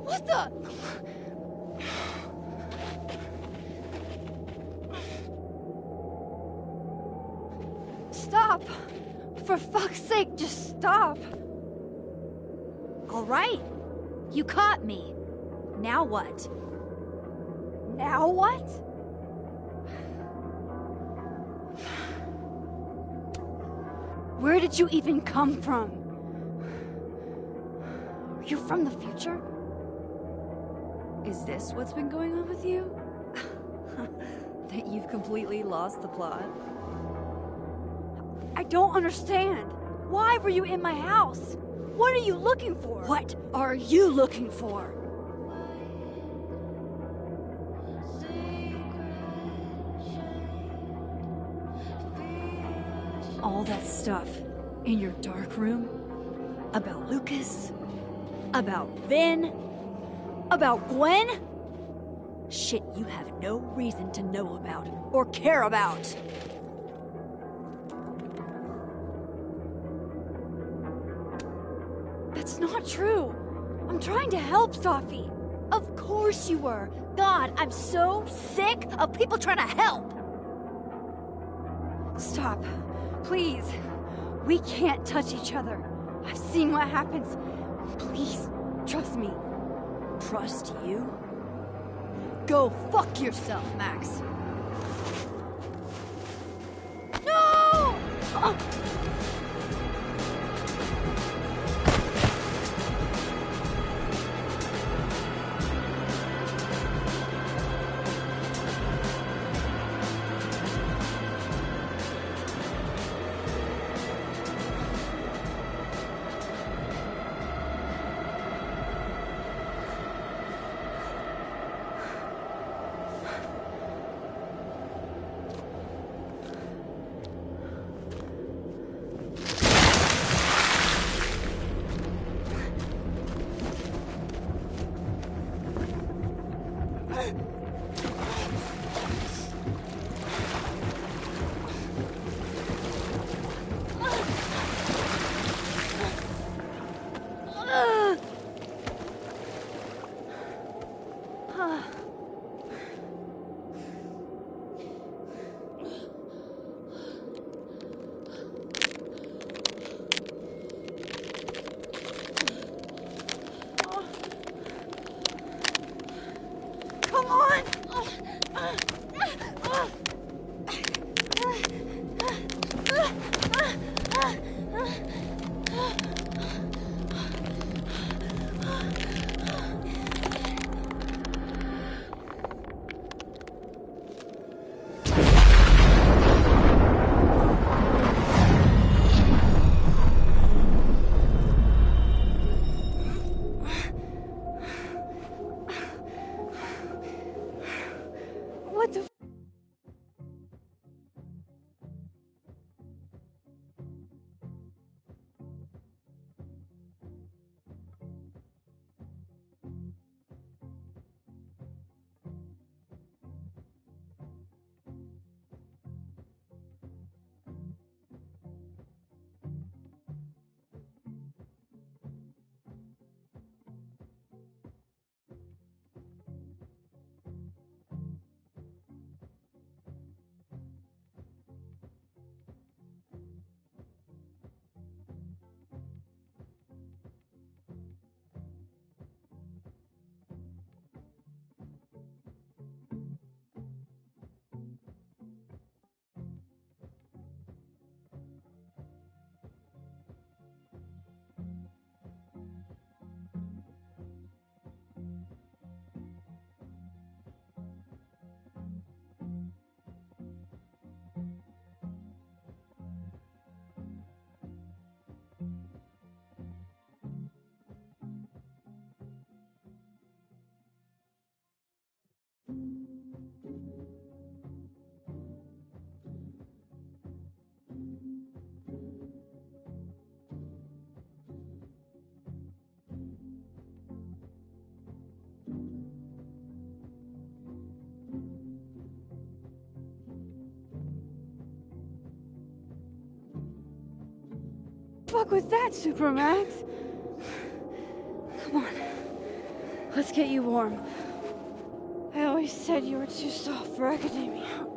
Speaker 1: What the? Stop! For fuck's sake, just stop!
Speaker 19: All right. You caught me. Now what?
Speaker 1: Now what? Where did you even come from? Are you from the future? Is this what's been going on with you?
Speaker 19: That you've completely lost the plot?
Speaker 1: I don't understand. Why were you in my house? What are you looking for? What are you looking for? All that stuff in your dark room about Lucas, about Vin, about Gwen? Shit you have no reason to know about or care about. That's not true. I'm trying to help, Safi.
Speaker 19: Of course you were. God, I'm so sick of people trying to help.
Speaker 1: Stop. Please. We can't touch each other. I've seen what happens. Please, trust me.
Speaker 19: Trust you?
Speaker 1: Go fuck yourself, Max.
Speaker 19: No!
Speaker 1: fuck was that, Supermax? Come on. Let's get you warm. I always said you were too soft for academia.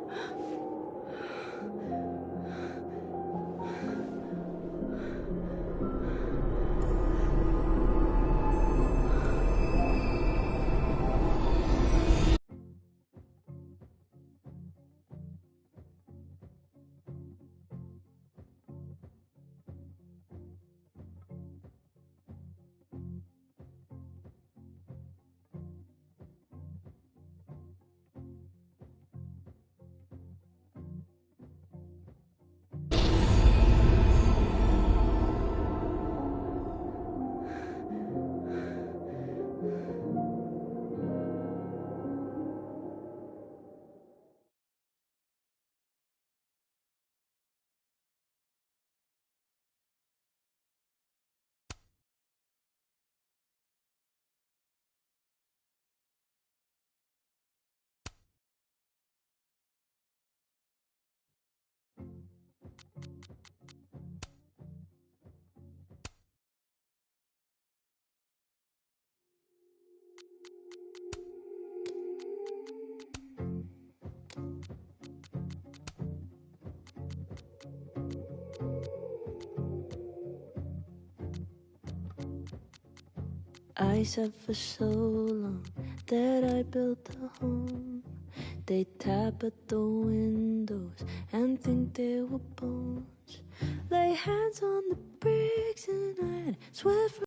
Speaker 20: I said for so long that I built a home. They tap at the windows and think they were bones. Lay hands on the bricks and I'd swear for